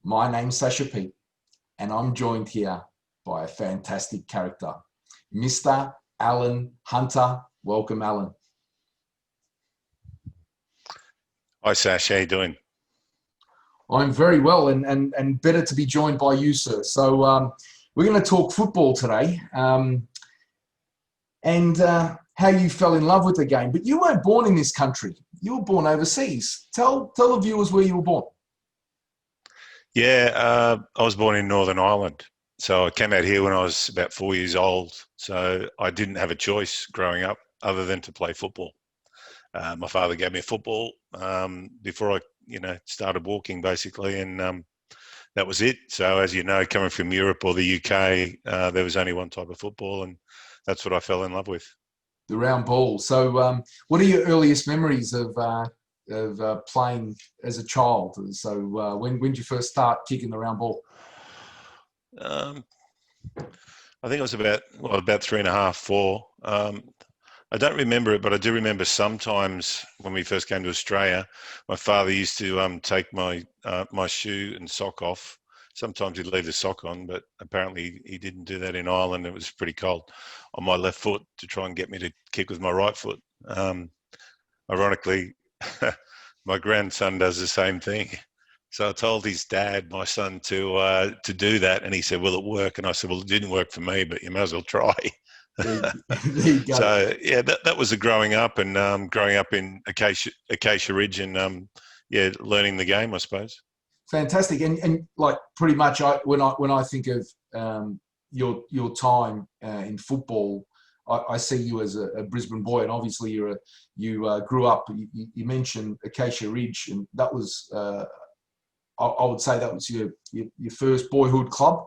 My name's Sasha Pete, and I'm joined here by a fantastic character, Mr. Alan Hunter. Welcome, Alan. Hi, Sash. How you doing? I'm very well, and better to be joined by you, sir. So we're going to talk football today, and how you fell in love with the game. But you weren't born in this country. You were born overseas. Tell the viewers where you were born. Yeah, I was born in Northern Ireland. So I came out here when I was about 4 years old. So I didn't have a choice growing up other than to play football. My father gave me a football before I started walking, basically, and that was it. So as you know, coming from Europe or the UK, there was only one type of football, and that's what I fell in love with. The round ball. So what are your earliest memories of playing as a child? So when did you first start kicking the round ball? Um, I think I was about 3.5, 4. I don't remember it, but I do remember sometimes when we first came to Australia, my father used to take my shoe and sock off. Sometimes he'd leave the sock on, but apparently he didn't do that in Ireland. It was pretty cold on my left foot to try and get me to kick with my right foot. Ironically, my grandson does the same thing. So I told his dad, my son, to do that, and he said, "Will it work?" And I said, "Well, it didn't work for me, but you may as well try." There you go. So yeah, that was the growing up, and growing up in Acacia Ridge, and learning the game, I suppose. Fantastic, and like pretty much, when I think of your time in football, I see you as a Brisbane boy, and obviously you grew up. You mentioned Acacia Ridge, and that was I would say that was your first boyhood club.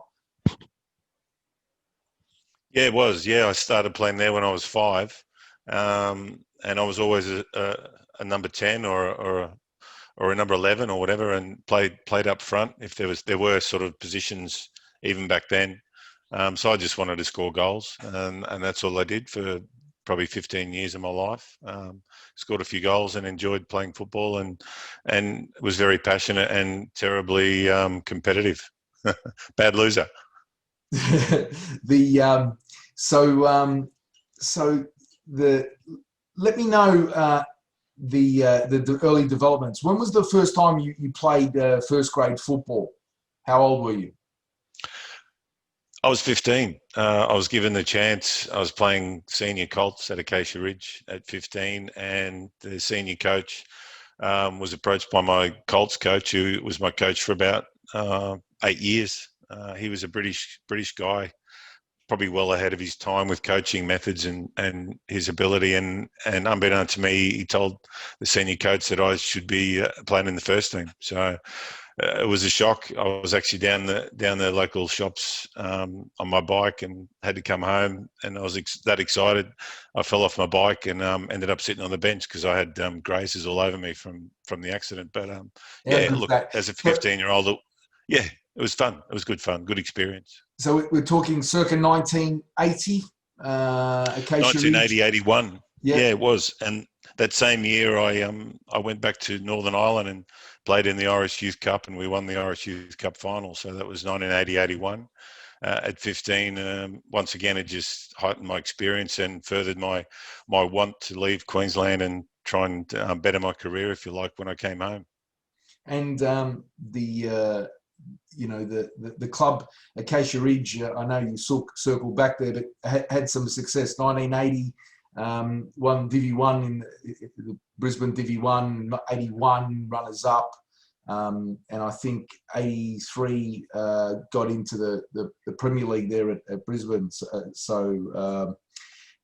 Yeah, it was. Yeah, I started playing there when I was 5, and I was always a number 10 or a number 11 or whatever, and played up front if there were sort of positions even back then. So I just wanted to score goals, and that's all I did for probably 15 years of my life. Scored a few goals and enjoyed playing football, and was very passionate and terribly competitive. Bad loser. the so the let me know the early developments. When was the first time you played first grade football? How old were you? I was 15. I was given the chance. I was playing senior Colts at Acacia Ridge at 15, and the senior coach was approached by my Colts coach, who was my coach for about 8 years. He was a British guy, probably well ahead of his time with coaching methods and his ability. And unbeknownst to me, he told the senior coach that I should be playing in the first team. So it was a shock. I was actually down the local shops on my bike and had to come home, and I was that excited. I fell off my bike and ended up sitting on the bench because I had grazes all over me from the accident. But yeah, look, as a 15-year-old, yeah, it was fun. It was good fun, good experience. So we're talking circa 1980, Acacia 1980, Ridge. 81. Yeah, it was. And that same year, I went back to Northern Ireland and played in the Irish Youth Cup, and we won the Irish Youth Cup final. So that was 1980, 81. At 15, once again, it just heightened my experience and furthered my want to leave Queensland and try and better my career, if you like, when I came home. And the club Acacia Ridge, I know you circled back there, but had some success. 1980, won Divi 1 in the Brisbane Divi 1, 81 runners up, and I think 83 got into the Premier League there at Brisbane.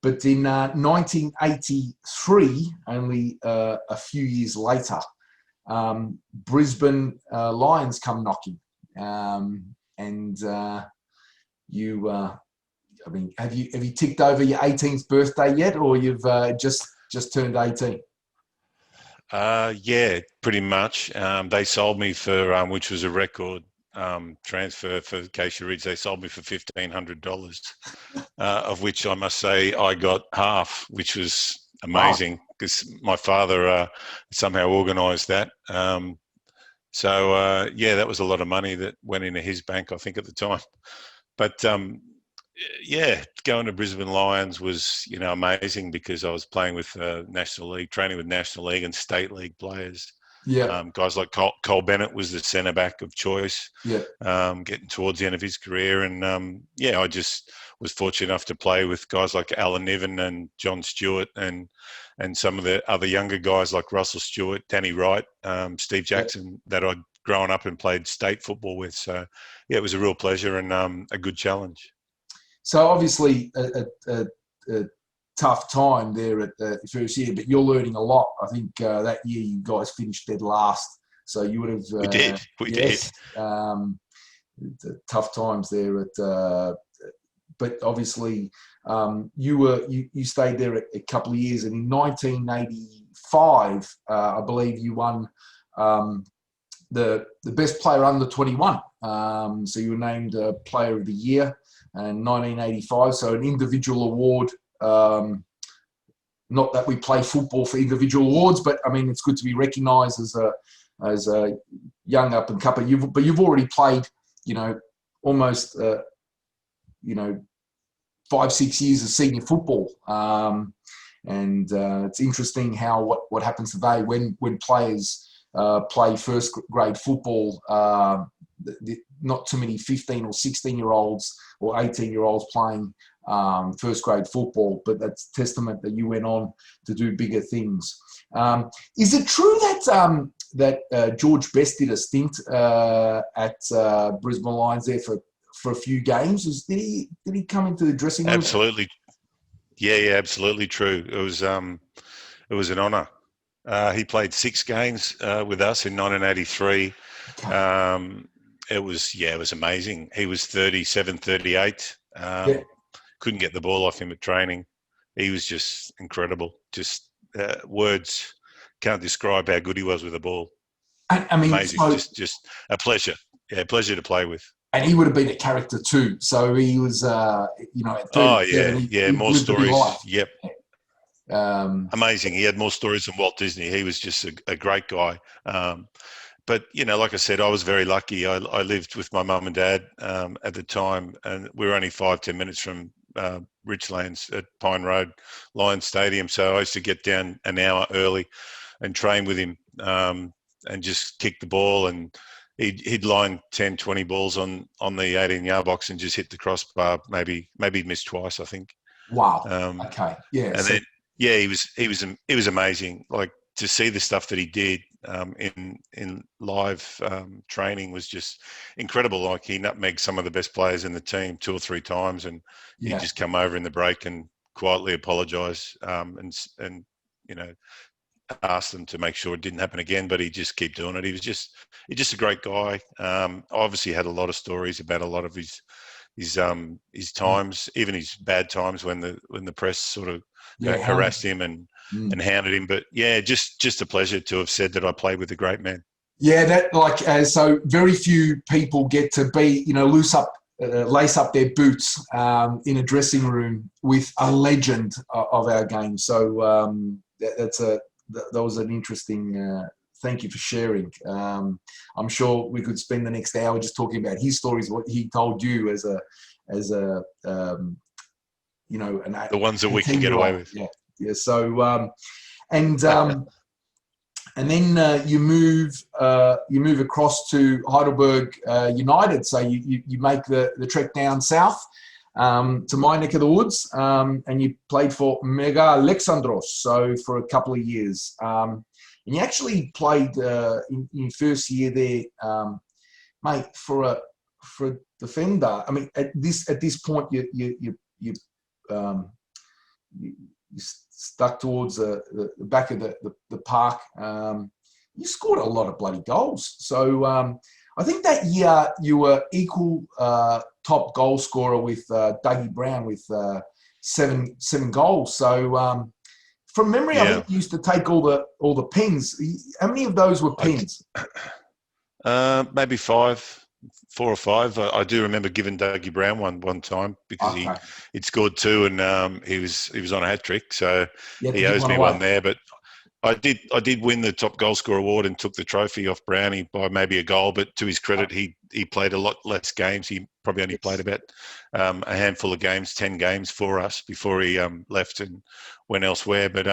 But in 1983, only a few years later, Brisbane Lions come knocking. I mean, have you ticked over your 18th birthday yet, or you've just turned 18? Yeah, pretty much. They sold me for, which was a record transfer for Acacia Ridge. They sold me for $1,500, of which I must say I got half, which was amazing because my father somehow organised that. So yeah, that was a lot of money that went into his bank, I think, at the time. But yeah, going to Brisbane Lions was, amazing because I was playing with National League, training with National League and State League players. Yeah, Guys like Cole Bennett was the centre back of choice, yeah, getting towards the end of his career. And yeah, I just was fortunate enough to play with guys like Alan Niven and John Stewart and some of the other younger guys like Russell Stewart, Danny Wright, Steve yeah. Jackson, that I'd grown up and played state football with. So yeah, it was a real pleasure and a good challenge. So obviously a tough time there at the first year, but you're learning a lot. I think that year you guys finished dead last, so you would have. We did. Tough times there at. But obviously, you stayed there a couple of years, and in 1985, I believe you won the best player under 21. So you were named Player of the Year in 1985. So an individual award. Not that we play football for individual awards, but I mean it's good to be recognised as a young up and cupper. But you've already played, almost 5-6 years of senior football. And it's interesting how what happens today when players play first grade football. Not too many 15 or 16-year-olds or 18-year-olds playing first grade football, but that's testament that you went on to do bigger things. Is it true that George Best did a stint at Brisbane Lions there for a few games? Did he come into the dressing room? Absolutely. Yeah, absolutely true. It was an honour. He played 6 games with us in 1983. Okay. It was amazing. He was 37, 38. Couldn't get the ball off him at training. He was just incredible. Just words can't describe how good he was with the ball. I mean, amazing. Just a pleasure. Yeah, pleasure to play with. And he would have been a character too. So he was, at 37, more stories. Yep. Amazing. He had more stories than Walt Disney. He was just a great guy. But, like I said, I was very lucky. I lived with my mum and dad at the time, and we were only 5-10 minutes from Richlands at Pine Road Lions Stadium. So I used to get down an hour early and train with him and just kick the ball. And he'd line 10, 20 balls on the 18-yard box and just hit the crossbar. Maybe he'd missed twice, I think. Wow. Okay. Yeah. And then, yeah, he was amazing. Like, to see the stuff that he did in live training was just incredible. Like, he nutmegged some of the best players in the team 2 or 3 times, and he'd just come over in the break and quietly apologise and ask them to make sure it didn't happen again. But he'd just keep doing it. He's just a great guy. Obviously had a lot of stories about a lot of his times, even his bad times when the press sort of harassed him and hounded him. But yeah, just a pleasure to have said that I played with a great man. Yeah, so very few people get to be, lace up their boots in a dressing room with a legend of our game. So that was an interesting. Thank you for sharing. I'm sure we could spend the next hour just talking about his stories, what he told you as a the ones that we can get away with. Yeah. So and then you move across to Heidelberg United. So you make the trek down south to my neck of the woods, and you played for Mega Alexandros. So for a couple of years. And you actually played in your first year there, mate, for a defender. I mean, at this point, you stuck towards the back of the park. You scored a lot of bloody goals. So I think that year you were equal top goal scorer with Dougie Brown with 7 goals. So. From memory, I think you used to take all the pens. How many of those were pens? Maybe 4 or 5. I do remember giving Dougie Brown one time because he'd scored 2 and he was on a hat trick, so he owes me one there. But I did win the top goal scorer award and took the trophy off Brownie by maybe a goal. But to his credit, he played a lot less games. He probably only played about a handful of games, 10 games for us before he left and went elsewhere. But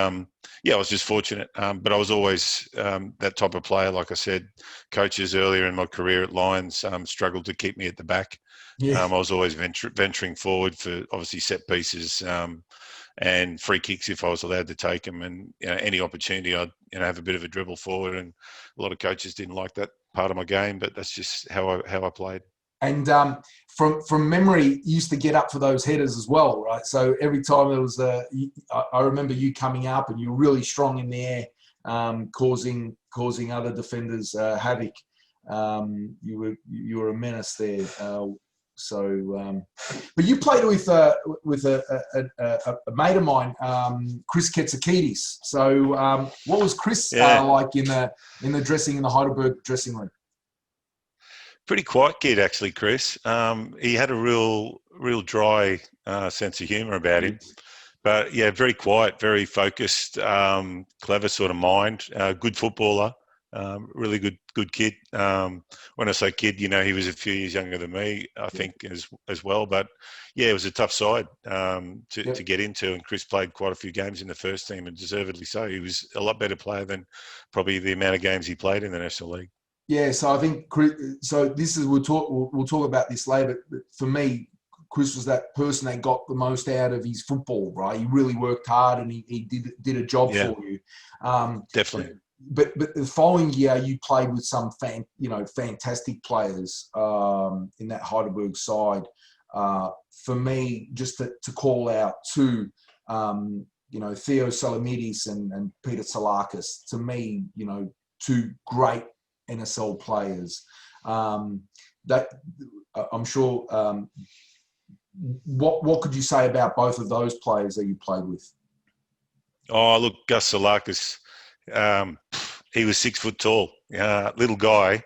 yeah, I was just fortunate. But I was always that type of player. Like I said, coaches earlier in my career at Lions struggled to keep me at the back. Yeah. I was always venturing forward for obviously set pieces. And free kicks if I was allowed to take them, and any opportunity I'd have a bit of a dribble forward. And a lot of coaches didn't like that part of my game, but that's just how I played. And from memory, you used to get up for those headers as well, right? So every time there was I remember you coming up and you were really strong in the air, causing other defenders havoc. You were a menace there. But you played with a mate of mine, Chris Ketsakidis. So what was Chris like in the Heidelberg dressing room? Pretty quiet kid, actually, Chris. He had a real dry sense of humour about him. But yeah, very quiet, very focused, clever sort of mind, good footballer, really good kid. When I say kid, he was a few years younger than me, I think, as well. But yeah, it was a tough side to get into. And Chris played quite a few games in the first team, and deservedly so. He was a lot better player than probably the amount of games he played in the National League. Yeah, so I think we'll talk about this later. But for me, Chris was that person that got the most out of his football, right? He really worked hard and he did a job for you. Definitely. But the following year, you played with some fantastic players in that Heidelberg side. For me, just to call out two, Theo Salamidis and Peter Salakis. To me, two great NSL players. That I'm sure. What could you say about both of those players that you played with? Oh, look, Gus Salakis. He was 6 foot tall, little guy,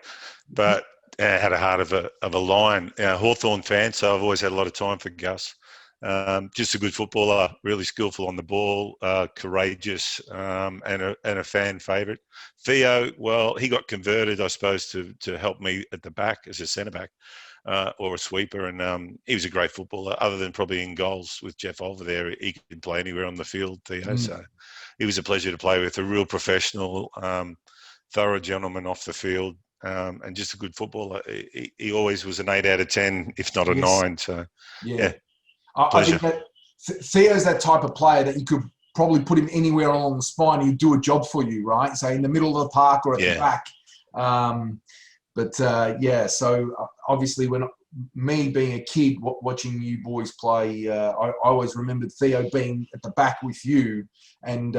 but had a heart of a lion. Hawthorn fan, so I've always had a lot of time for Gus. Just a good footballer, really skillful on the ball, courageous, and a fan favourite. Theo, well, he got converted, I suppose, to help me at the back as a centre back or a sweeper, and he was a great footballer. Other than probably in goals with Jeff Olver there, he could play anywhere on the field. Theo, so he was a pleasure to play with. A real professional, thorough gentleman off the field, and just a good footballer. He always was an 8 out of 10, if not a 9. So yeah. I think that Theo's that type of player that you could probably put him anywhere along the spine. He'd do a job for you, right? So in the middle of the park or at the back. So obviously when me being a kid watching you boys play, I always remembered Theo being at the back with you, and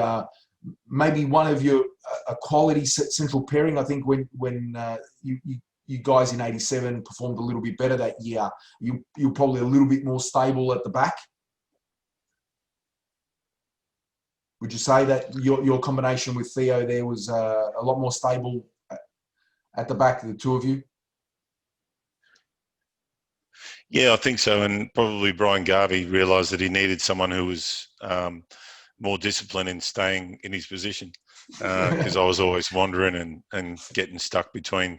maybe one of your a quality central pairing. I think when you guys in '87 performed a little bit better that year, you're probably a little bit more stable at the back. Would you say that your combination with Theo there was a lot more stable at the back, the two of you? Yeah, I think so. And probably Brian Garvey realised that he needed someone who was more disciplined in staying in his position, because I was always wandering and getting stuck between,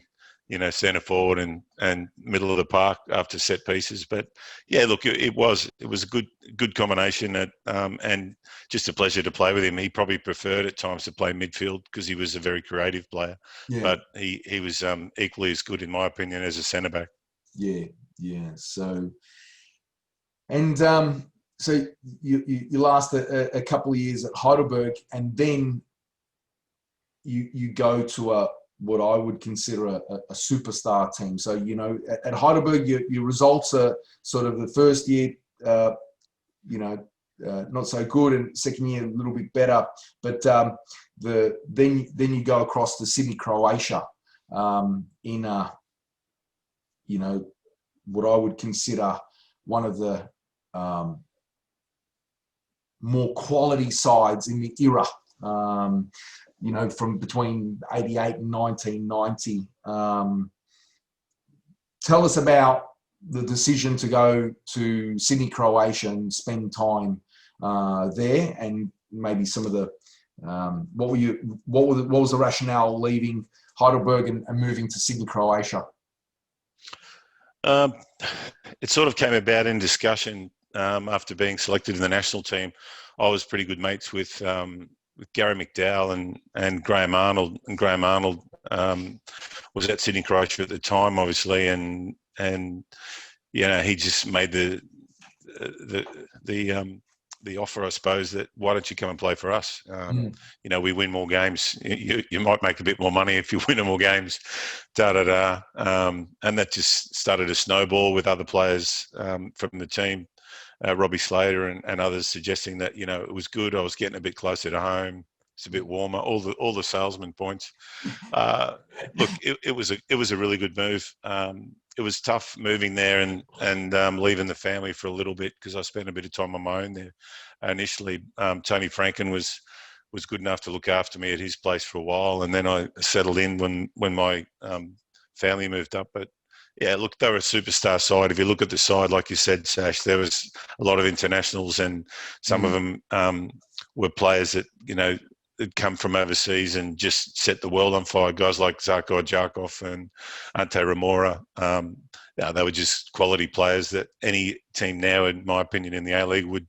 centre forward and middle of the park after set pieces. But yeah, look, it was a good combination, and just a pleasure to play with him. He probably preferred at times to play midfield because he was a very creative player, but he was equally as good, in my opinion, as a centre back. Yeah. So you last a couple of years at Heidelberg, and then you go to what I would consider a superstar team. So at Heidelberg, your results are sort of the first year, not so good, and second year a little bit better. But then you go across to Sydney, Croatia, in what I would consider one of the more quality sides in the era, from between 88 and 1990. Tell us about the decision to go to Sydney, Croatia and spend time there, and maybe some of the What was the rationale leaving Heidelberg and moving to Sydney, Croatia? It sort of came about in discussion after being selected in the national team. I was pretty good mates with Gary McDowell and Graham Arnold. And Graham Arnold was at Sydney, Croatia at the time, obviously, and he just made the offer, I suppose, that why don't you come and play for us? We win more games. You might make a bit more money if you win more games. And that just started a snowball with other players from the team, Robbie Slater and others, suggesting that it was good. I was getting a bit closer to home. It's a bit warmer. All the salesman points. Look, it was a really good move. It was tough moving there and leaving the family for a little bit because I spent a bit of time on my own there. Initially, Tony Franken was good enough to look after me at his place for a while, and then I settled in when my family moved up. But yeah, look, they were a superstar side. If you look at the side, like you said, Sash, there was a lot of internationals, and some of them were players that had come from overseas and just set the world on fire. Guys like Zarko Jarkov and Ante Ramora. They were just quality players that any team now, in my opinion, in the A-League would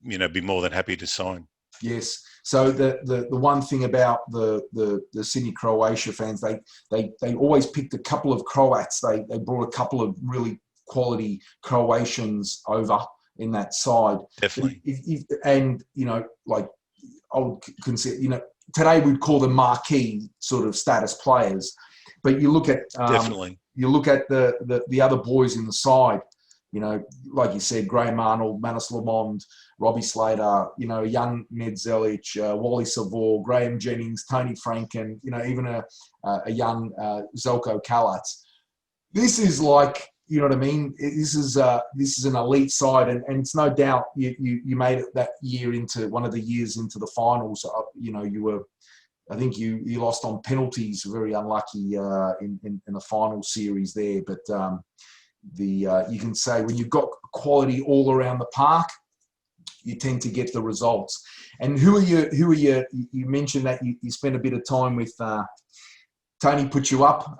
be more than happy to sign. Yes. So the one thing about the Sydney Croatia fans, they always picked a couple of Croats. They brought a couple of really quality Croatians over in that side. Definitely. I would consider, today we'd call them marquee sort of status players, but you look at definitely. You look at the other boys in the side, like you said, Graham Arnold, Manus Lamond, Robbie Slater, young Ned Zelic, Wally Savor, Graham Jennings, Tony Franken, even a young Zelko Kalats. This is like, you know what I mean? This is an elite side, and it's no doubt you made it that year into one of the years into the finals. I think you lost on penalties, very unlucky in the final series there. But you can say when you've got quality all around the park, you tend to get the results. And who are you? You mentioned that you spent a bit of time with. Tony put you up,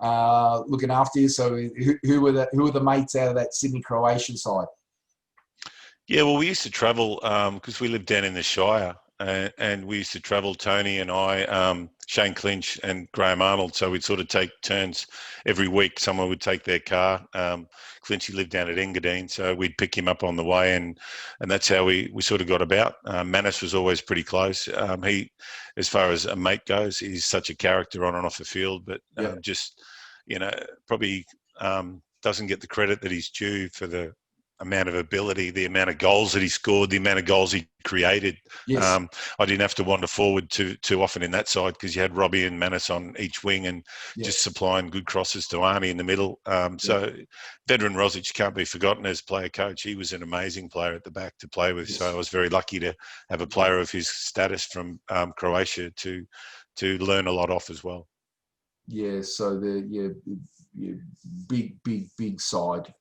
looking after you. So who are the mates out of that Sydney Croatian side? Yeah, well, we used to travel because we lived down in the Shire, and we used to travel, Tony and I, Shane Clinch and Graham Arnold. So we'd sort of take turns every week. Someone would take their car. Clinchy lived down at Engadine, so we'd pick him up on the way, and that's how we sort of got about. Manus was always pretty close. He, as far as a mate goes, he's such a character on and off the field, but probably doesn't get the credit that he's due for the amount of ability, the amount of goals that he scored, the amount of goals he created. Yes. I didn't have to wander forward too often in that side because you had Robbie and Manus on each wing and just supplying good crosses to Arnie in the middle. So veteran Rosic can't be forgotten as player coach. He was an amazing player at the back to play with. Yes. So I was very lucky to have a player of his status from Croatia to learn a lot off as well. Yeah. So big side.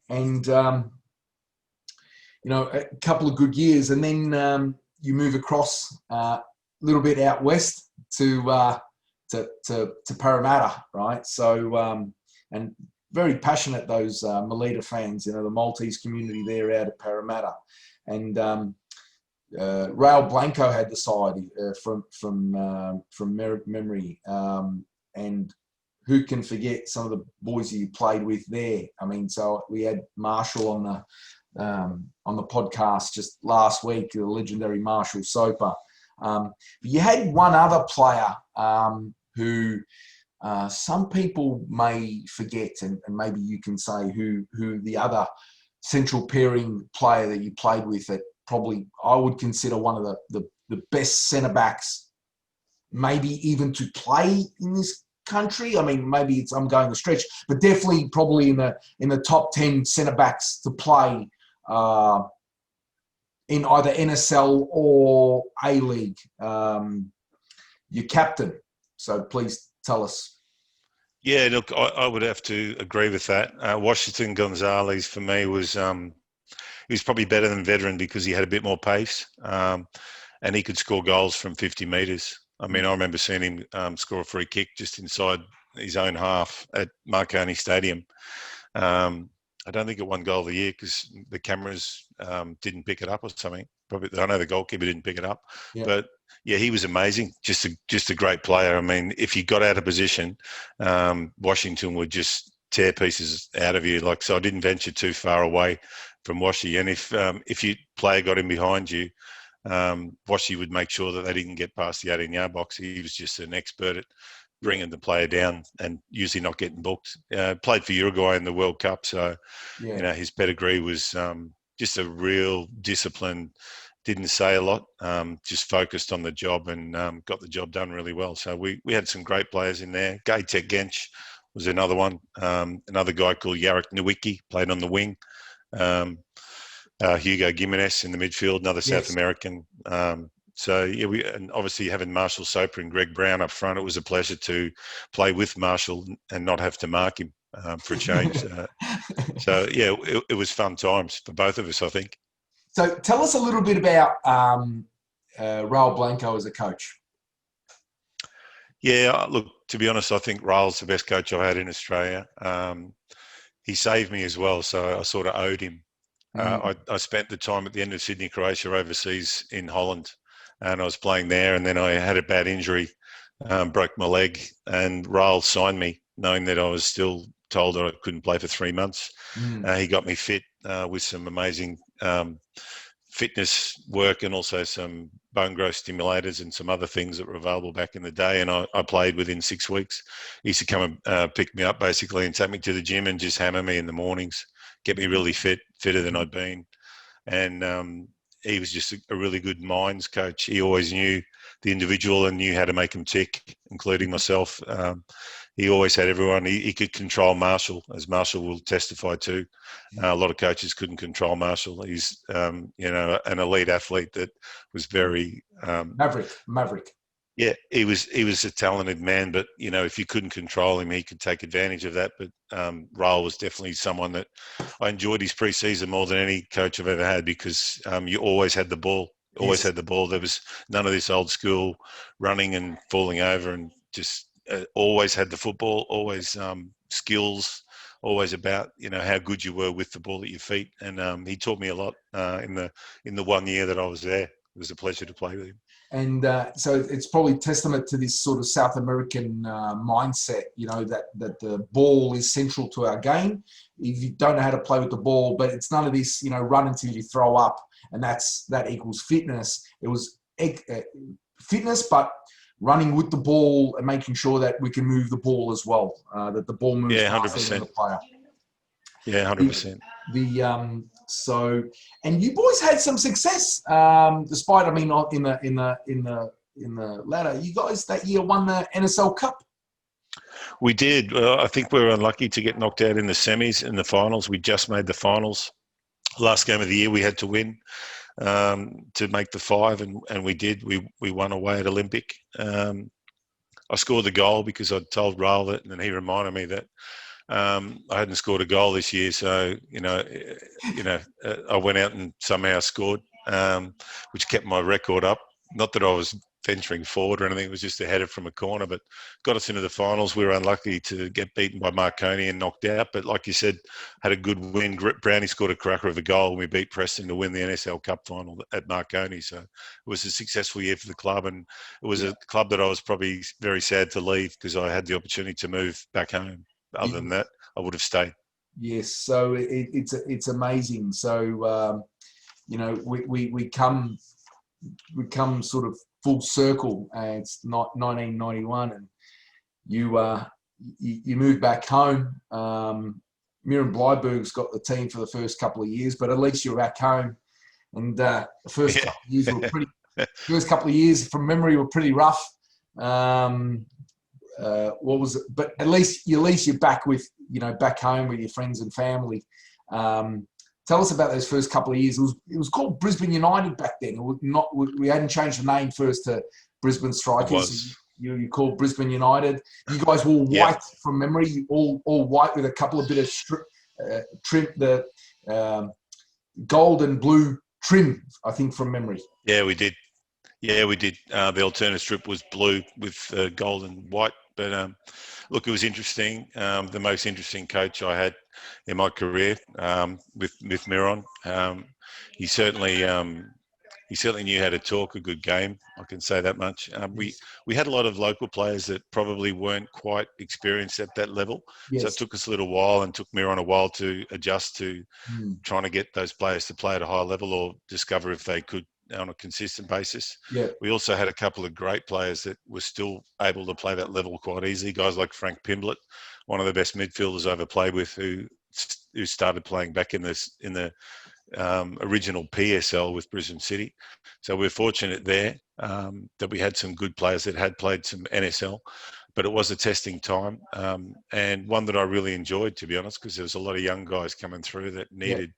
And, a couple of good years. And then you move across a little bit out west to Parramatta, right? So, and very passionate, those Melita fans, the Maltese community there out at Parramatta. And Raul Blanco had the side from memory. And who can forget some of the boys you played with there? I mean, so we had Marshall on the podcast just last week, the legendary Marshall Soper. But you had one other player who some people may forget, and maybe you can say who the other central pairing player that you played with that probably I would consider one of the best centre backs, maybe even to play in this country. I mean, maybe I'm going a stretch, but definitely probably in the top 10 centre backs to play in either NSL or A-League. Your captain. So please tell us. Yeah, look, I would have to agree with that. Washington Gonzalez for me was he was probably better than veteran because he had a bit more pace. and he could score goals from 50 metres. I mean, I remember seeing him score a free kick just inside his own half at Marconi Stadium. I don't think it won goal of the year because the cameras didn't pick it up or something. Probably, I know the goalkeeper didn't pick it up, but yeah, he was amazing. Just a great player. I mean, if he got out of position, Washington would just tear pieces out of you. So I didn't venture too far away from Washy. And if your player got in behind you, Washy would make sure that they didn't get past the 18-yard box. He was just an expert at bringing the player down and usually not getting booked. Played for Uruguay in the World Cup, so his pedigree was just a real discipline. Didn't say a lot, just focused on the job and got the job done really well. So we had some great players in there. Gajtek Gench was another one. Another guy called Jarek Nowicki played on the wing. Hugo Gimenez in the midfield, another South American. And obviously having Marshall Soper and Greg Brown up front, it was a pleasure to play with Marshall and not have to mark him for a change. It was fun times for both of us, I think. So tell us a little bit about Raul Blanco as a coach. Yeah, look, to be honest, I think Raul's the best coach I've had in Australia. He saved me as well, so I sort of owed him. I spent the time at the end of Sydney, Croatia, overseas in Holland, and I was playing there, and then I had a bad injury, broke my leg, and Raul signed me, knowing that I was still told that I couldn't play for 3 months. He got me fit with some amazing fitness work and also some bone growth stimulators and some other things that were available back in the day, and I played within 6 weeks. He used to come and pick me up, basically, and take me to the gym and just hammer me in the mornings, get me really fitter than I'd been. And he was just a really good minds coach. He always knew the individual and knew how to make them tick, including myself. He always had everyone. He could control Marshall, as Marshall will testify to. A lot of coaches couldn't control Marshall. He's, an elite athlete that was very Maverick. Yeah, he was a talented man, but if you couldn't control him, he could take advantage of that. But Raul was definitely someone that I enjoyed his preseason more than any coach I've ever had, because you always had the ball. Had the ball. There was none of this old school running and falling over, and just always had the football. Always skills. Always about how good you were with the ball at your feet. And he taught me a lot in the 1 year that I was there. It was a pleasure to play with him. And so it's probably testament to this sort of South American mindset, that the ball is central to our game. If you don't know how to play with the ball, but it's none of this, run until you throw up, and that equals fitness. It was fitness, but running with the ball and making sure that we can move the ball as well, that the ball moves faster than the player. Yeah, 100%. And you boys had some success, despite, in the ladder. You guys that year won the NSL Cup. We did. I think we were unlucky to get knocked out in the semis and the finals. We just made the finals. Last game of the year we had to win to make the five, and we did. We won away at Olympic. I scored the goal because I told Raul that, and he reminded me that I hadn't scored a goal this year, so I went out and somehow scored, which kept my record up. Not that I was venturing forward or anything; it was just a header from a corner, but got us into the finals. We were unlucky to get beaten by Marconi and knocked out, but like you said, had a good win. Brownie scored a cracker of a goal, and we beat Preston to win the NSL Cup final at Marconi. So it was a successful year for the club, and it was a club that I was probably very sad to leave because I had the opportunity to move back home. Other than that, I would have stayed. Yes, so it's amazing. So we come sort of full circle. It's not 1991, and you move back home. Miriam Bleiberg's got the team for the first couple of years, but at least you're back home. And the first couple of years were pretty. First couple of years, from memory, were pretty rough. What was it? But at least you're back with back home with your friends and family. Tell us about those first couple of years. It was called Brisbane United back then. It was not. We hadn't changed the name first to Brisbane Strikers. You called Brisbane United. You guys were white from memory, all white with a couple of bit of trim, the gold and blue trim, I think, from memory. Yeah, we did. Yeah, we did. The alternate strip was blue with gold and white. But look, it was interesting. The most interesting coach I had in my career with Miron. He certainly he certainly knew how to talk a good game. I can say that much. Yes. We had a lot of local players that probably weren't quite experienced at that level, so it Yes. took us a little while and took Miron a while to adjust to Mm. trying to get those players to play at a high level or discover if they could on a consistent basis. Yeah. We also had a couple of great players that were still able to play that level quite easily. Guys like Frank Pimblett, one of the best midfielders I ever played with, who started playing back in the original PSL with Brisbane City. So we're fortunate there that we had some good players that had played some NSL, but it was a testing time and one that I really enjoyed, to be honest, because there was a lot of young guys coming through that Yeah. needed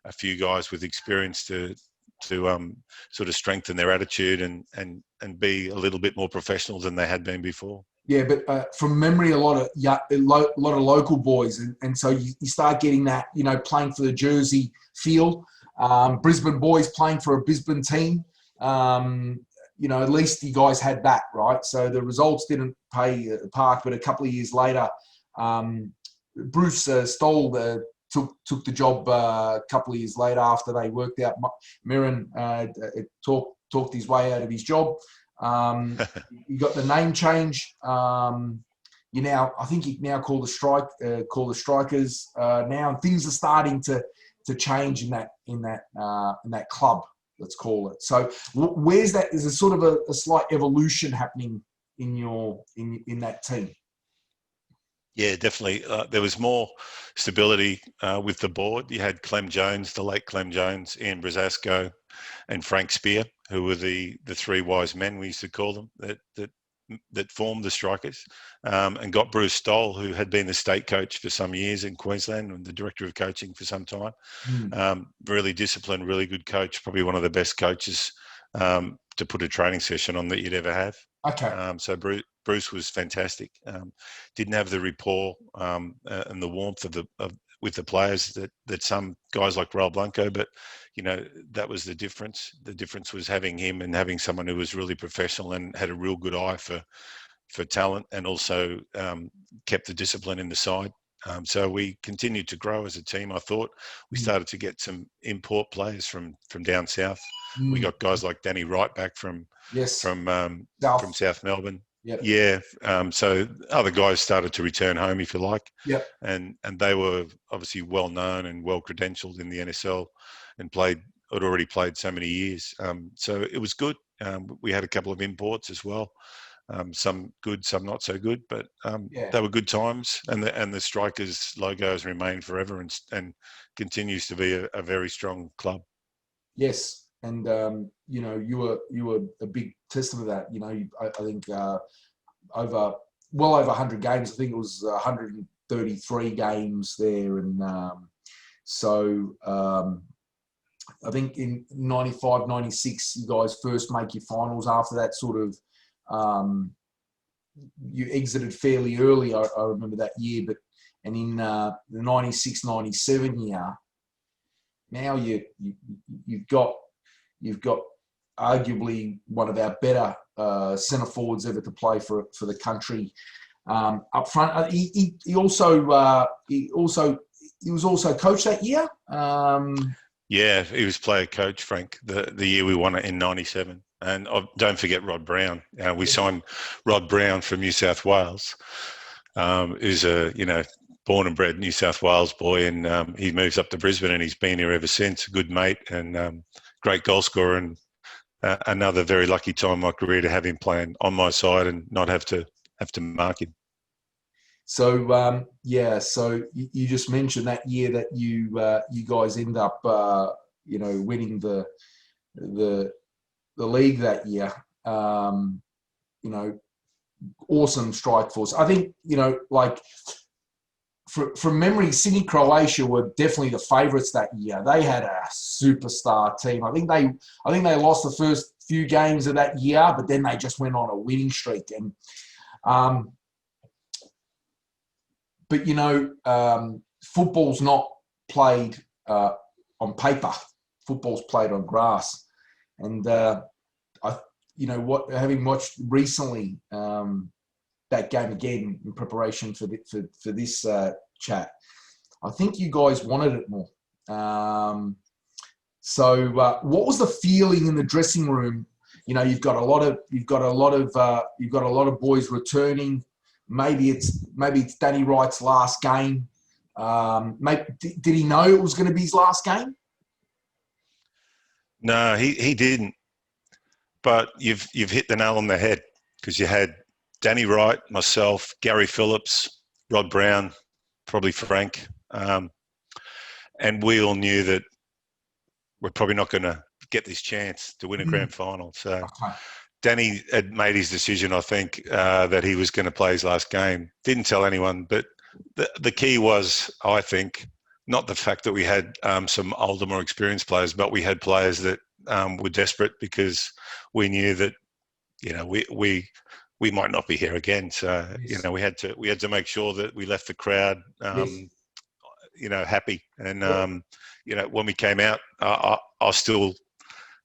a few guys with experience to sort of strengthen their attitude and be a little bit more professional than they had been before. Yeah, but from memory, a lot of local boys, and so you start getting that, playing for the jersey feel. Brisbane boys playing for a Brisbane team. At least you guys had that, right? So the results didn't pay the park, but a couple of years later, Bruce Stoll took the job a couple of years later after they worked out. Mirren talked his way out of his job. You got the name change. I think you now call the strikers now, and things are starting to change in that club. Let's call it. So where's that? Is a sort of a slight evolution happening in that team? Yeah, definitely. There was more stability with the board. You had Clem Jones, the late Clem Jones, Ian Brazasco, and Frank Spear, who were the three wise men, we used to call them, that formed the strikers, and got Bruce Stoll, who had been the state coach for some years in Queensland and the director of coaching for some time. Really disciplined, really good coach, probably one of the best coaches to put a training session on that you'd ever have. Okay. So Bruce was fantastic. Didn't have the rapport and the warmth with the players that some guys like Raul Blanco, but that was the difference. The difference was having him and having someone who was really professional and had a real good eye for talent, and also kept the discipline in the side. So we continued to grow as a team. I thought we started to get some import players from down south. We got guys like Danny Wright back from South Melbourne. Yep. Yeah. So other guys started to return home, if you like. Yep. And they were obviously well known and well credentialed in the NSL, and had already played so many years. So it was good. We had a couple of imports as well. Some good, some not so good, but they were good times. And the Strikers logo has remained forever and continues to be a very strong club. Yes. And you were a big testament of that. I think over 100 games. I think it was 133 games there, and so I think in 95, 96, you guys first make your finals. After that, sort of you exited fairly early. I remember that year, and in the 96, 97 year, now you've got arguably one of our better centre forwards ever to play for the country. Up front, he was also coach that year. Yeah, he was player coach, Frank, the year we won it in 97. And don't forget Rod Brown. We signed Rod Brown from New South Wales. Who's a born and bred New South Wales boy, and he moves up to Brisbane, and he's been here ever since. A good mate and great goal scorer, and another very lucky time in my career to have him playing on my side and not have to mark him. So so you just mentioned that year that you guys end up winning the league that year. Awesome strike force. I think from memory, Sydney Croatia were definitely the favourites that year. They had a superstar team. I think they lost the first few games of that year, but then they just went on a winning streak. And football's not played on paper. Football's played on grass, and you know, having watched recently that game again in preparation for this chat, I think you guys wanted it more. So what was the feeling in the dressing room? You know, you've got a lot of boys returning. Maybe it's Danny Wright's last game. Did he know it was going to be his last game? No, he didn't. But you've hit the nail on the head, because you had Danny Wright, myself, Gary Phillips, Rod Brown, probably Frank, and we all knew that we're probably not going to get this chance to win a grand final. So Okay. Danny had made his decision, I think, that he was going to play his last game. Didn't tell anyone, but the key was, I think, not the fact that we had some older, more experienced players, but we had players that were desperate, because we knew that, you know, we might not be here again. So, Yes. you know, we had to make sure that we left the crowd, Yes. you know, happy. And, Yeah. you know, when we came out, I still,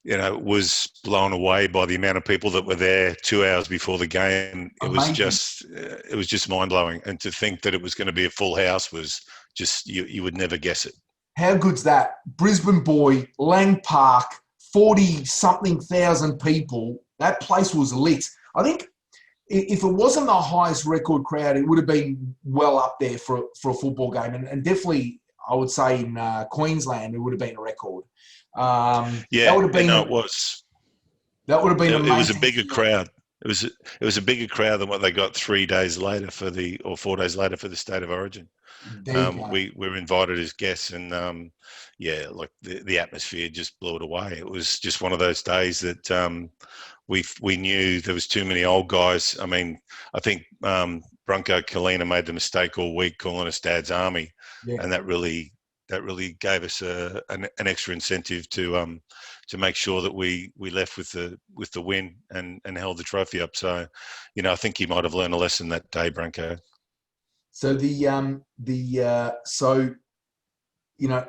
you know, was blown away by the amount of people that were there 2 hours before the game. It was just mind blowing. And to think that it was going to be a full house was just, you would never guess it. How good's that? Brisbane boy, Lang Park, 40-something thousand people. That place was lit. I think if it wasn't the highest record crowd, it would have been well up there for a football game. And definitely, I would say in Queensland, it would have been a record. Yeah, that would have been it was. That would have been amazing. It was a bigger crowd. It was a bigger crowd than what they got 3 days later or 4 days later for the State of Origin. We were invited as guests, and yeah, like the atmosphere just blew it away. It was just one of those days that we knew there was too many old guys. I mean, I think Bronco Kalina made the mistake all week calling us Dad's Army, and that really gave us an extra incentive to make sure that we left with the win and held the trophy up. So, you know, I think he might have learned a lesson that day, Branko. So so you know,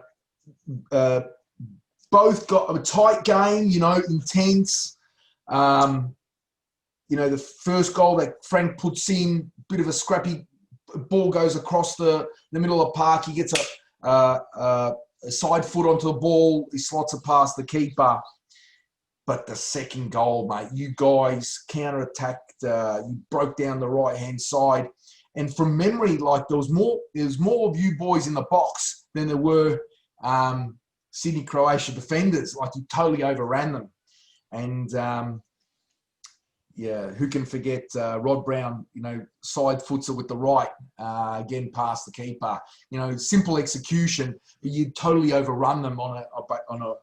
both got a tight game. You know, intense. You know, the first goal that Frank puts in, bit of a scrappy ball goes across the middle of the park. He gets a side foot onto the ball. He slots it past the keeper. But the second goal, mate, you guys counter-attacked. You broke down the right-hand side. And from memory, like there was more of you boys in the box than there were Sydney Croatia defenders. Like you totally overran them. And yeah, who can forget Rod Brown, you know, side foots it with the right, again past the keeper. You know, simple execution, but you totally overrun them on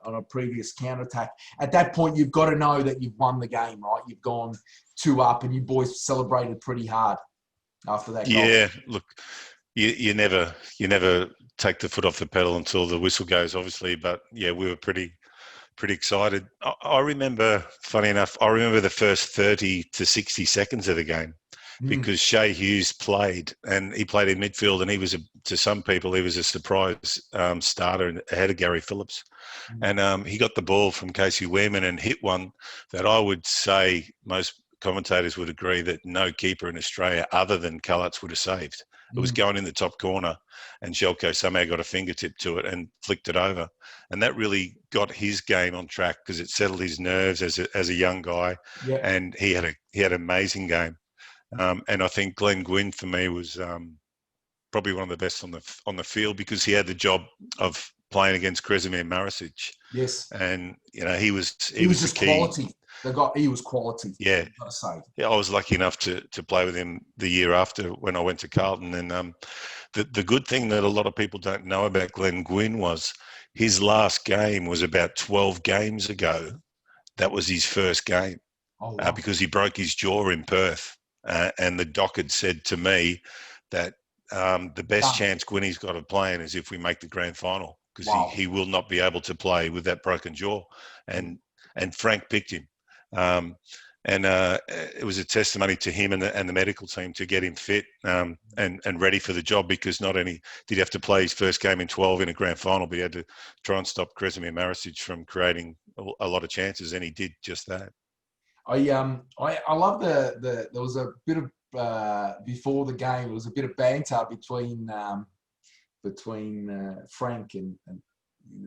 a previous counter-attack. At that point, you've got to know that you've won the game, right? You've gone 2 up and you boys celebrated pretty hard after that goal. Yeah, look, you never take the foot off the pedal until the whistle goes, obviously. But yeah, we were pretty excited. I remember, funny enough, the first 30 to 60 seconds of the game because Shea Hughes played, and he played in midfield, and he was, to some people, he was a surprise starter ahead of Gary Phillips. And he got the ball from Casey Weirman and hit one that I would say most commentators would agree that no keeper in Australia other than Callutz would have saved. It was going in the top corner, and Jelko somehow got a fingertip to it and flicked it over. And that really got his game on track because it settled his nerves as a young guy. Yeah. And he had an amazing game. And I think Glenn Gwynn for me was probably one of the best on the field because he had the job of playing against Kresimir Marasic. Yes. And you know he was just the key. Quality. He was quality. Yeah. I was lucky enough to play with him the year after when I went to Carlton. And the good thing that a lot of people don't know about Glenn Gwynn was his last game was about 12 games ago. That was his first game. Oh, wow. Because he broke his jaw in Perth. And the doc had said to me that the best chance Gwynny's got of playing is if we make the grand final because he will not be able to play with that broken jaw. And Frank picked him. And it was a testimony to him and the medical team to get him fit and ready for the job because not only did he have to play his first game in 12 in a grand final, but he had to try and stop Kresimir Marasic from creating a lot of chances, and he did just that. I love there was a bit of before the game. There was a bit of banter between Frank and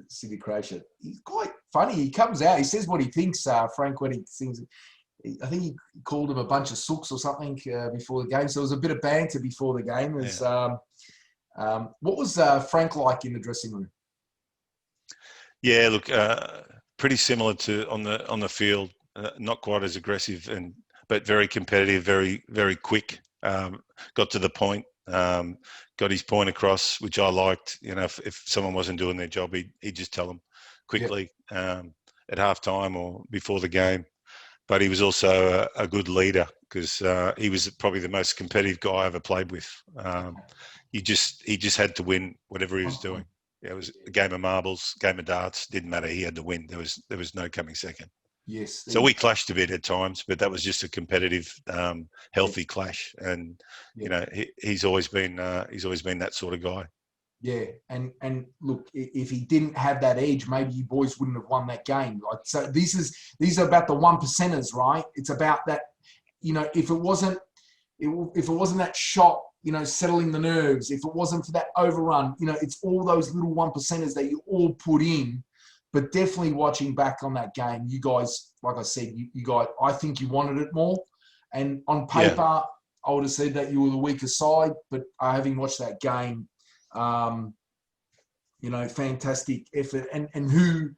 City Croatia. He's quite funny. He comes out. He says what he thinks. Frank, when he sings, I think he called him a bunch of sooks or something before the game. So there was a bit of banter before the game. What was Frank like in the dressing room? Yeah, look, pretty similar to on the field. Not quite as aggressive, but very competitive, very very quick. Got to the point. Got his point across, which I liked. You know, if someone wasn't doing their job, he'd just tell them quickly at halftime or before the game. But he was also a good leader because he was probably the most competitive guy I ever played with. He just had to win whatever he was doing. It was a game of marbles, game of darts. Didn't matter. He had to win. There was no coming second. Yes. So we clashed a bit at times, but that was just a competitive, healthy clash. And you know, he's always been that sort of guy. Yeah, and look, if he didn't have that edge, maybe you boys wouldn't have won that game. Like, so these are about the 1%ers, right? It's about that, you know, if it wasn't that shot, you know, settling the nerves, if it wasn't for that overrun, you know, it's all those little 1%ers that you all put in. But definitely watching back on that game, you guys, like I said, you guys, I think you wanted it more. And on paper, I would have said that you were the weaker side. But having watched that game, you know, fantastic effort. And who,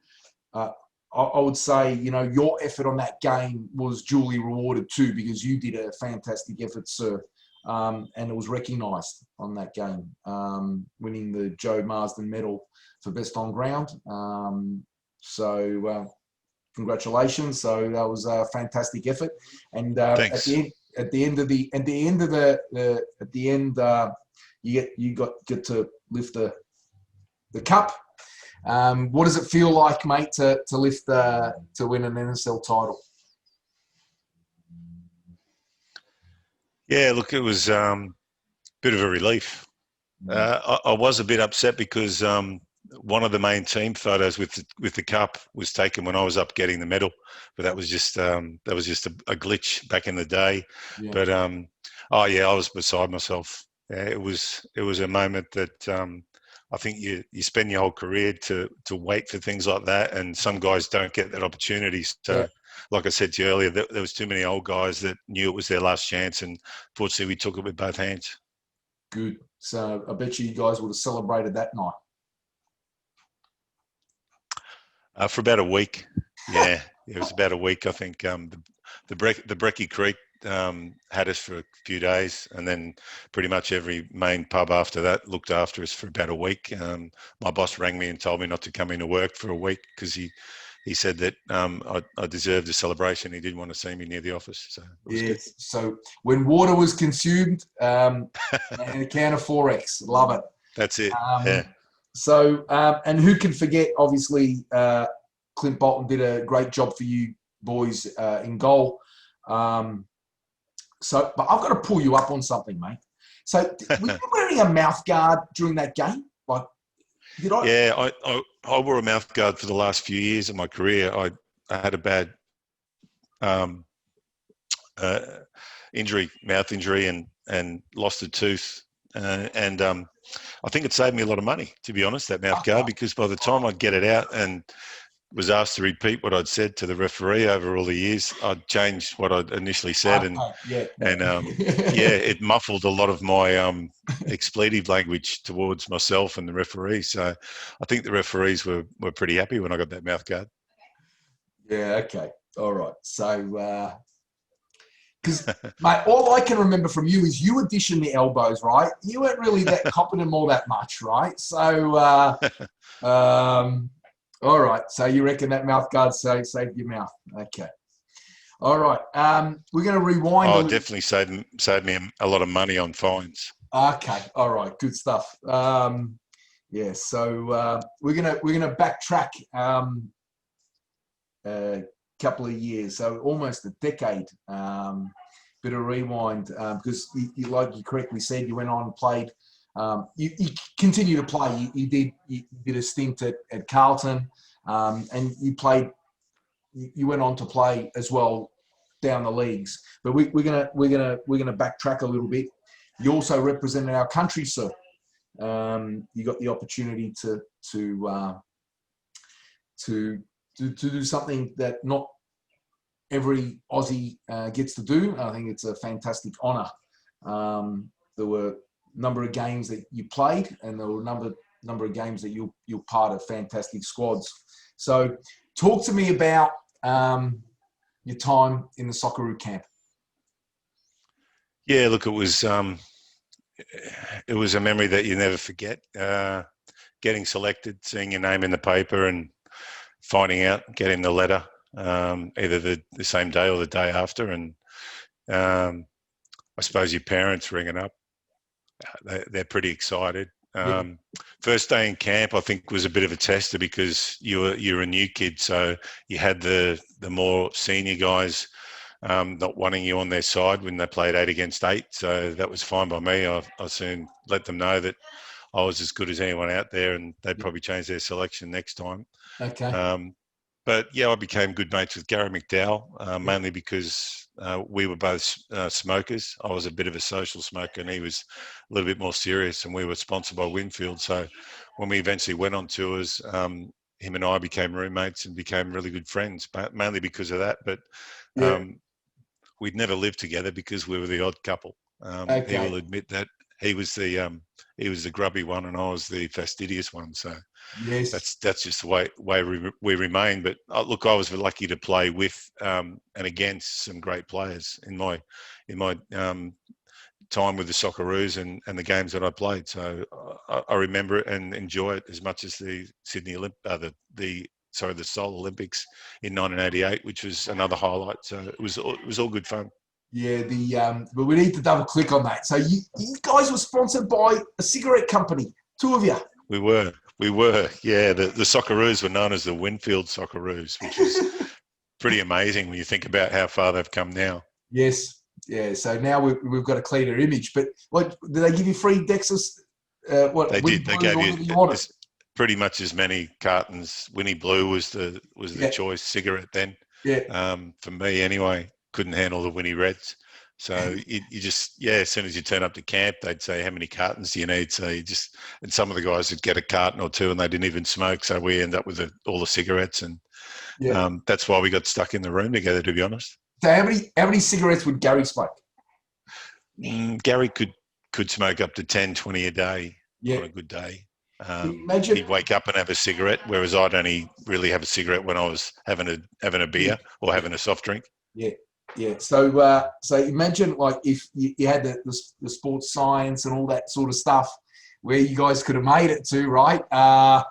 I would say, you know, your effort on that game was duly rewarded too, because you did a fantastic effort, sir. And it was recognised on that game, winning the Joe Marsden medal for best on ground. So congratulations. So that was a fantastic effort. And at the end, you get to lift the cup. What does it feel like, mate, to win an NSL title? Yeah, look, it was a bit of a relief. I was a bit upset because one of the main team photos with the cup was taken when I was up getting the medal, but that was just a glitch back in the day. Yeah. But I was beside myself. Yeah, it was a moment that I think you spend your whole career to wait for things like that, and some guys don't get that opportunity. So, like I said to you earlier, there was too many old guys that knew it was their last chance, and fortunately we took it with both hands. Good. So I bet you guys would have celebrated that night. For about a week. Yeah, it was about a week. I think the Brecky Creek had us for a few days, and then pretty much every main pub after that looked after us for about a week. My boss rang me and told me not to come into work for a week because he said that I deserved a celebration. He didn't want to see me near the office. So good. So when water was consumed, and a can of 4X, love it. That's it. So and who can forget? Obviously, Clint Bolton did a great job for you boys in goal. So, but I've got to pull you up on something, mate. So, were you wearing a mouth guard during that game? Like, did I? Yeah, I wore a mouth guard for the last few years of my career. I had a bad mouth injury, and lost a tooth. And I think it saved me a lot of money, to be honest, that mouth guard, because by the time I'd get it out and was asked to repeat what I'd said to the referee over all the years, I'd changed what I'd initially said, and it muffled a lot of my expletive language towards myself and the referee. So I think the referees were pretty happy when I got that mouth guard. Yeah. Okay. All right. So. Because, mate, all I can remember from you is you auditioned the elbows, right? You weren't really that copping them all that much, right? So, all right. So you reckon that mouth guard saved your mouth? Okay. All right. We're going to rewind. Oh, definitely saved me a lot of money on fines. Okay. All right. Good stuff. Yeah. So we're gonna backtrack a couple of years, so almost a decade. Bit of rewind, because you, like you correctly said, you went on and played. You continue to play. You did a stint at Carlton, and you played. You went on to play as well down the leagues. But we're gonna backtrack a little bit. You also represented our country, sir. You got the opportunity to do something that not every Aussie gets to do. I think it's a fantastic honour. There were a number of games that you played, and there were a number of games that you're part of fantastic squads. So, talk to me about your time in the Socceroo camp. Yeah, look, it was a memory that you never forget. Getting selected, seeing your name in the paper, and finding out, getting the letter either the same day or the day after, and I suppose your parents ringing up. They're pretty excited. First day in camp, I think, was a bit of a tester because you're a new kid, so you had the more senior guys not wanting you on their side when they played 8 against 8. So that was fine by me. I soon let them know that I was as good as anyone out there, and they'd probably change their selection next time. Okay. But yeah, I became good mates with Gary McDowell, mainly because we were both smokers. I was a bit of a social smoker, and he was a little bit more serious, and we were sponsored by Winfield. So when we eventually went on tours, him and I became roommates and became really good friends, mainly because of that. But we'd never lived together because we were the odd couple. He will admit that. He was the grubby one, and I was the fastidious one. So yes, that's just the way we remain. But look, I was lucky to play with and against some great players in my time with the Socceroos and the games that I played. So I remember it and enjoy it as much as the the Seoul Olympics in 1988, which was another highlight. So it was all good fun. Yeah, but we need to double click on that. So you guys were sponsored by a cigarette company, 2 of you. We were. Yeah, the Socceroos were known as the Winfield Socceroos, which is pretty amazing when you think about how far they've come now. Yes, yeah. So now we've got a cleaner image. But what did they give you? Free Dexus? They did. They gave you pretty much as many cartons. Winnie Blue was the choice cigarette then. Yeah. For me anyway. Couldn't handle the Winnie Reds. So you just, as soon as you turn up to camp, they'd say, how many cartons do you need? So and some of the guys would get a carton or 2 and they didn't even smoke. So we end up with all the cigarettes. And that's why we got stuck in the room together, to be honest. So how many cigarettes would Gary smoke? Gary could smoke up to 10, 20 a day on a good day. He'd wake up and have a cigarette, whereas I'd only really have a cigarette when I was having a beer or having a soft drink. Yeah. So imagine like if you had the sports science and all that sort of stuff, where you guys could have made it to, right? But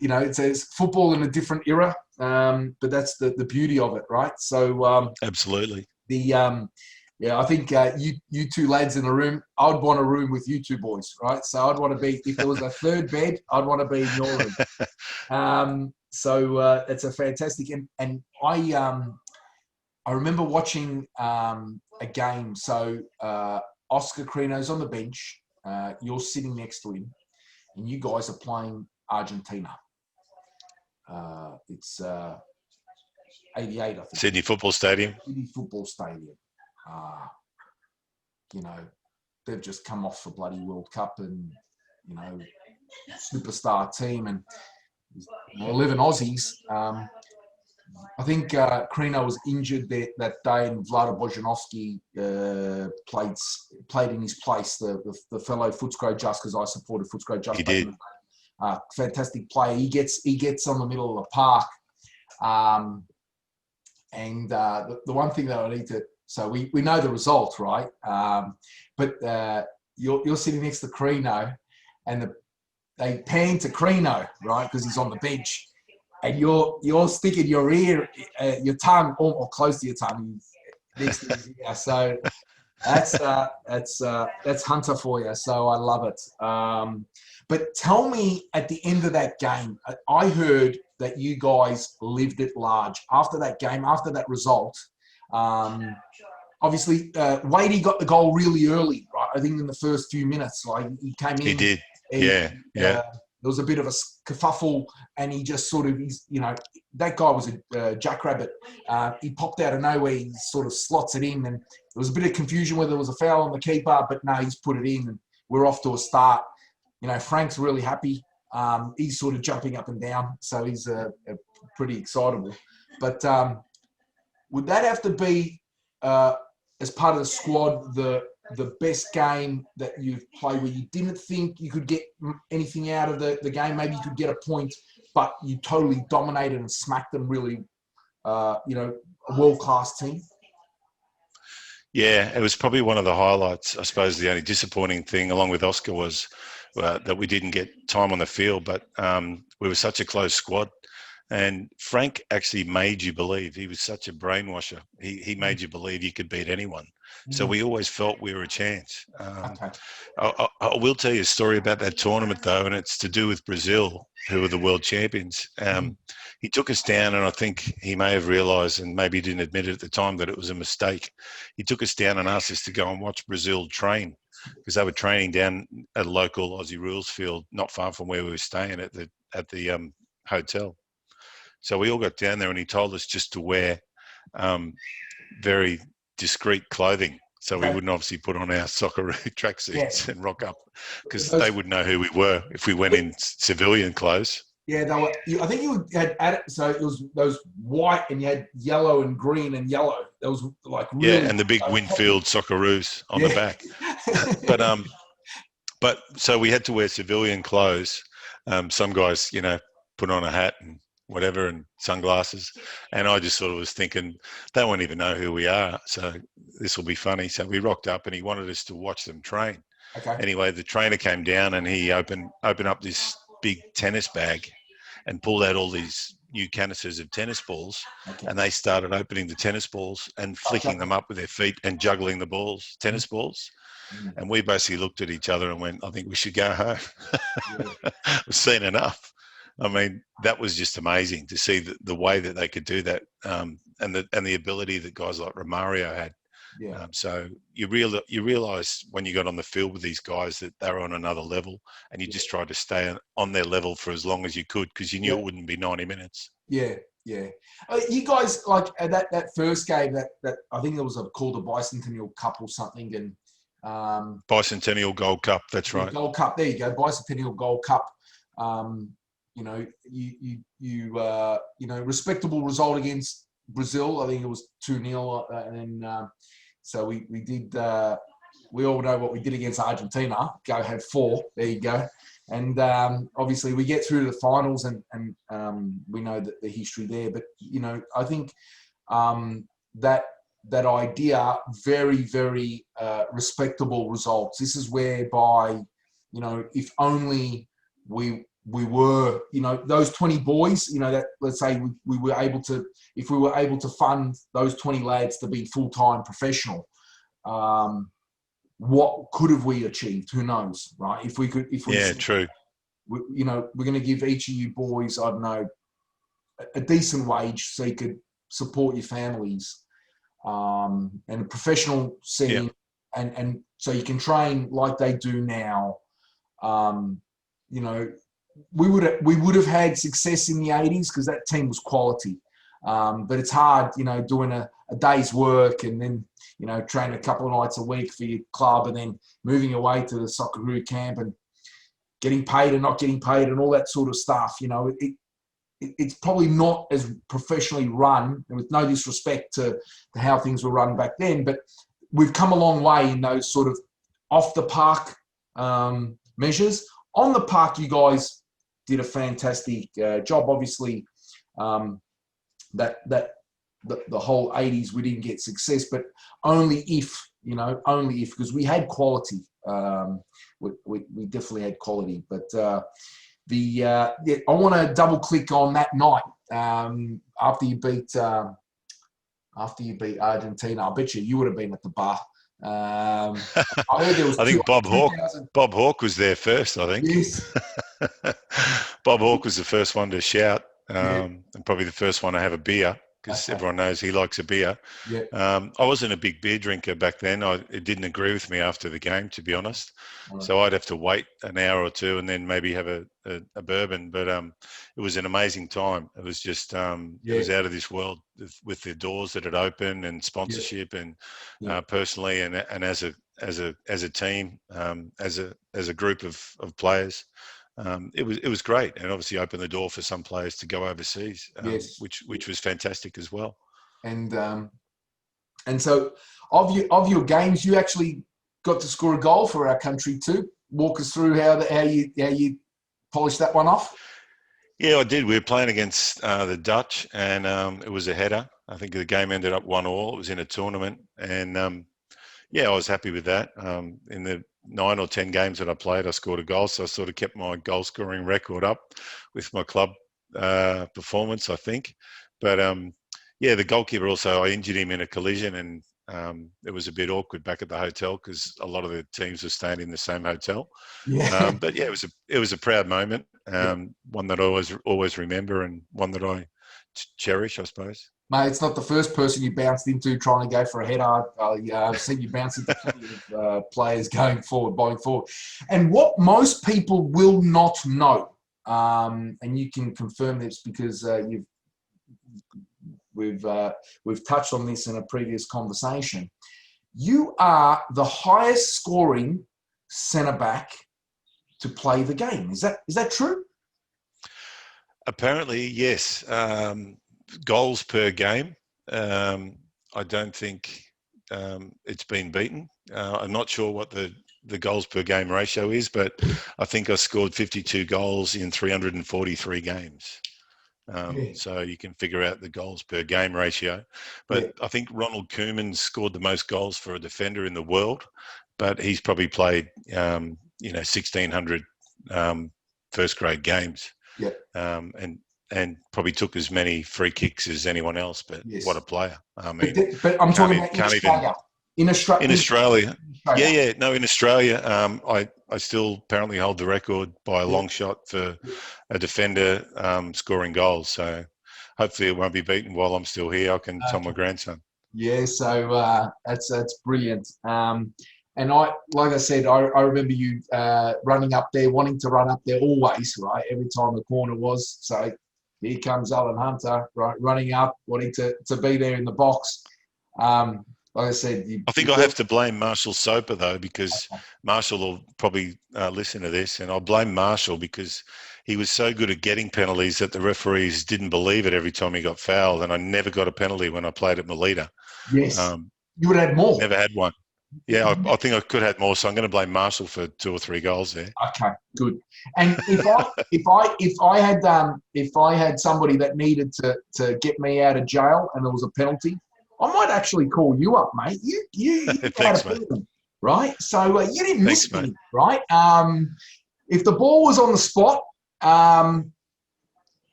it's football in a different era. But that's the beauty of it, right? So absolutely. I think you 2 lads in a room, I'd want a room with you 2 boys, right? So I'd want to be, if there was a 3rd bed, I'd want to be in your room. So it's a fantastic, and I remember watching a game. So Oscar Crino's on the bench. You're sitting next to him, and you guys are playing Argentina. It's 88, I think. Sydney Football Stadium. Sydney Football Stadium. They've just come off the bloody World Cup, and superstar team, and 11 Aussies. I think Crino was injured that day, and Vlada Bojanovski played in his place, the fellow Footscray Just, because I supported Footscray Just. He did. Fantastic player. He gets on the middle of the park. And the one thing that I need to... So we know the result, right? But you're sitting next to Crino, and they pan to Crino, right, because he's on the bench. And you're sticking your ear, your tongue, or close to your tongue, next to his ear. So that's Hunter for you. So I love it. But tell me, at the end of that game, I heard that you guys lived it large after that game, after that result. Obviously, Wadey got the goal really early, right? I think in the first few minutes, like he came in. He did. Yeah. there was a bit of a kerfuffle, and he just sort of, that guy was a jackrabbit. He popped out of nowhere, he sort of slots it in, and there was a bit of confusion whether there was a foul on the keeper, but no, he's put it in, and we're off to a start. Frank's really happy. He's sort of jumping up and down, so he's pretty excitable. But would that have to be, as part of the squad, the best game that you've played where you didn't think you could get anything out of the game? Maybe you could get a point, but you totally dominated and smacked them, really, a world-class team? Yeah, it was probably one of the highlights. I suppose the only disappointing thing, along with Oscar, was that we didn't get time on the field, but we were such a close squad. And Frank actually made you believe. He was such a brainwasher. He made you believe you could beat anyone. So we always felt we were a chance. Okay. I will tell you a story about that tournament, though, and it's to do with Brazil, who were the world champions. He took us down, and I think he may have realised, and maybe he didn't admit it at the time, that it was a mistake. He took us down and asked us to go and watch Brazil train, because they were training down at a local Aussie rules field not far from where we were staying at the hotel. So we all got down there, and he told us just to wear very discreet clothing, so we wouldn't obviously put on our Socceroo tracksuits and rock up, because they would know who we were if we went in civilian clothes. Yeah, they were. I think you had added, so it was those white, and you had yellow and green and yellow. That was like really, and the big Winfield Socceroos on the back. But so we had to wear civilian clothes. Some guys, put on a hat and whatever and sunglasses, and I just sort of was thinking they won't even know who we are, so this will be funny. So we rocked up, and he wanted us to watch them train. Okay. Anyway, the trainer came down, and he opened up this big tennis bag and pulled out all these new canisters of tennis balls, and they started opening the tennis balls and flicking them up with their feet and juggling the tennis balls. And we basically looked at each other and went, I think we should go home. We've seen enough. I mean, that was just amazing to see the way that they could do that, and the ability that guys like Romario had. Yeah. So you realise when you got on the field with these guys that they were on another level, and you just tried to stay on their level for as long as you could, because you knew it wouldn't be 90 minutes. Yeah. You guys, like that first game that I think it was called the Bicentennial Cup or something, and Bicentennial Gold Cup. That's right. Gold Cup. There you go. Bicentennial Gold Cup. Respectable result against Brazil. I think it was 2-0, and then so we did. We all know what we did against Argentina. Go have 4. There you go. And obviously we get through to the finals, and we know that the history there. But I think that idea, very, very respectable results. This is whereby, if only we were, those 20 boys, that, let's say we were able to, if we were able to fund those 20 lads to be full-time professional, what could have we achieved? Who knows, right? True. We're going to give each of you boys, I don't know, a decent wage so you could support your families, and a professional setting, and so you can train like they do now. We would have had success in the 80s because that team was quality. But it's hard, doing a day's work and then, training a couple of nights a week for your club, and then moving away to the Socceroo camp and getting paid and not getting paid and all that sort of stuff. It's probably not as professionally run, and with no disrespect to how things were run back then, but we've come a long way in those sort of off the park measures. On the park, you guys did a fantastic job. Obviously, the whole 80s we didn't get success, but only if, because we had quality. We definitely had quality. But I want to double click on that night after you beat Argentina. I bet you would have been at the bar. I heard there was. I think Bob Hawke was there first. I think. Yes. Bob Hawke was the first one to shout, and probably the first one to have a beer. because Okay. everyone knows he likes a beer. Yeah. I wasn't a big beer drinker back then. It didn't agree with me after the game, to be honest. Right. So I'd have to wait an hour or two and then maybe have a bourbon. But it was an amazing time. It was just it Yeah. was out of this world with the doors that had opened and Yeah. sponsorship and Yeah. personally and as a team, as a group of players. It was great, and obviously opened the door for some players to go overseas, Yes. which was fantastic as well. And so of your games, you actually got to score a goal for our country too. Walk us through how you polished that one off. Yeah, I did. We were playing against the Dutch, and it was a header. I think the game ended up 1-1. It was in a tournament, and yeah, I was happy with that. In the 9 or 10 games that I played, I scored a goal, so I sort of kept my goal scoring record up with my club performance, I think. But yeah, the goalkeeper also, I injured him in a collision, and it was a bit awkward back at the hotel because a lot of the teams were staying in the same hotel. Yeah. But yeah, it was a proud moment, Yeah. one that I always remember, and one that I cherish, I suppose. Mate, it's not the first person you bounced into trying to go for a header. I've seen you bounce into plenty of players going forward. And what most people will not know, and you can confirm this because we've touched on this in a previous conversation. You are the highest scoring centre back to play the game. Is that true? Apparently, yes. Goals per game. I don't think it's been beaten. I'm not sure what the goals per game ratio is, but I think I scored 52 goals in 343 games. Yeah. So you can figure out the goals per game ratio. But Yeah. I think Ronald Koeman scored the most goals for a defender in the world, but he's probably played 1,600 first grade games. Yeah. And probably took as many free kicks as anyone else. But Yes. what a player! I mean, But I'm talking about in Australia. In Australia. Australia. Yeah. No, in Australia, I still apparently hold the record by a long shot for a defender scoring goals. So hopefully it won't be beaten while I'm still here. I can tell my grandson. Yeah, so that's brilliant. And like I said, I remember you running up there, wanting to run up there always, right? Every time the corner was. So here comes Alan Hunter, right, running up, wanting to be there in the box. Like I said, I think I have to blame Marshall Soper though, because Marshall will probably listen to this, and I'll blame Marshall because he was so good at getting penalties that the referees didn't believe it every time he got fouled, and I never got a penalty when I played at Melita. Yes, you would have had more. Never had one. Yeah, I think I could have had more, so I'm going to blame Marshall for 2 or 3 goals there. Okay, good. And if I had somebody that needed to get me out of jail and there was a penalty, I might actually call you up, mate. You Thanks, mate. Right? So you didn't miss Thanks, me, right? If the ball was on the spot,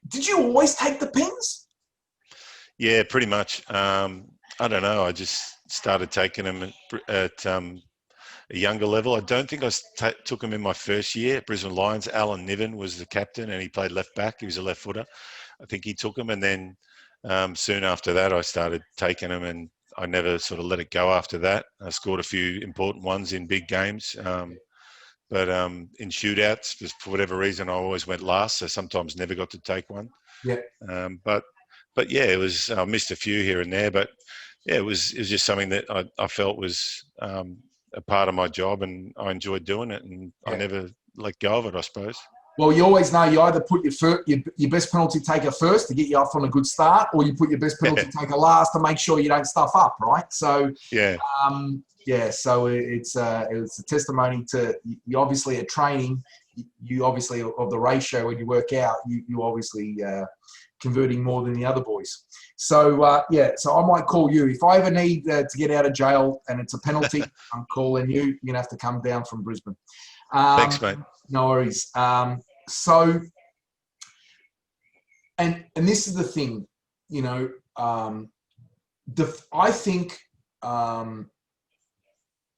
did you always take the pins? Yeah, pretty much. I don't know. I just started taking them at a younger level. I don't think I took them in my first year at Brisbane Lions. Alan Niven was the captain, and he played left back. He was a left footer. I think he took them, and then soon after that, I started taking them, and I never sort of let it go after that. I scored a few important ones in big games, but in shootouts, just for whatever reason, I always went last, so sometimes never got to take one. Yeah. But yeah, it was. I missed a few here and there, but yeah, it was just something that I felt was a part of my job, and I enjoyed doing it, and I never let go of it, I suppose. Well, you always know you either put your best penalty taker first to get you off on a good start, or you put your best penalty taker last to make sure you don't stuff up, right? So yeah, so it's a testimony to you obviously at training, you obviously of the ratio when you work out, you obviously converting more than the other boys. So so I might call you if I ever need to get out of jail and it's a penalty. I'm calling you. You're gonna have to come down from Brisbane. Thanks, mate. No worries. So, and this is the thing, you know, I think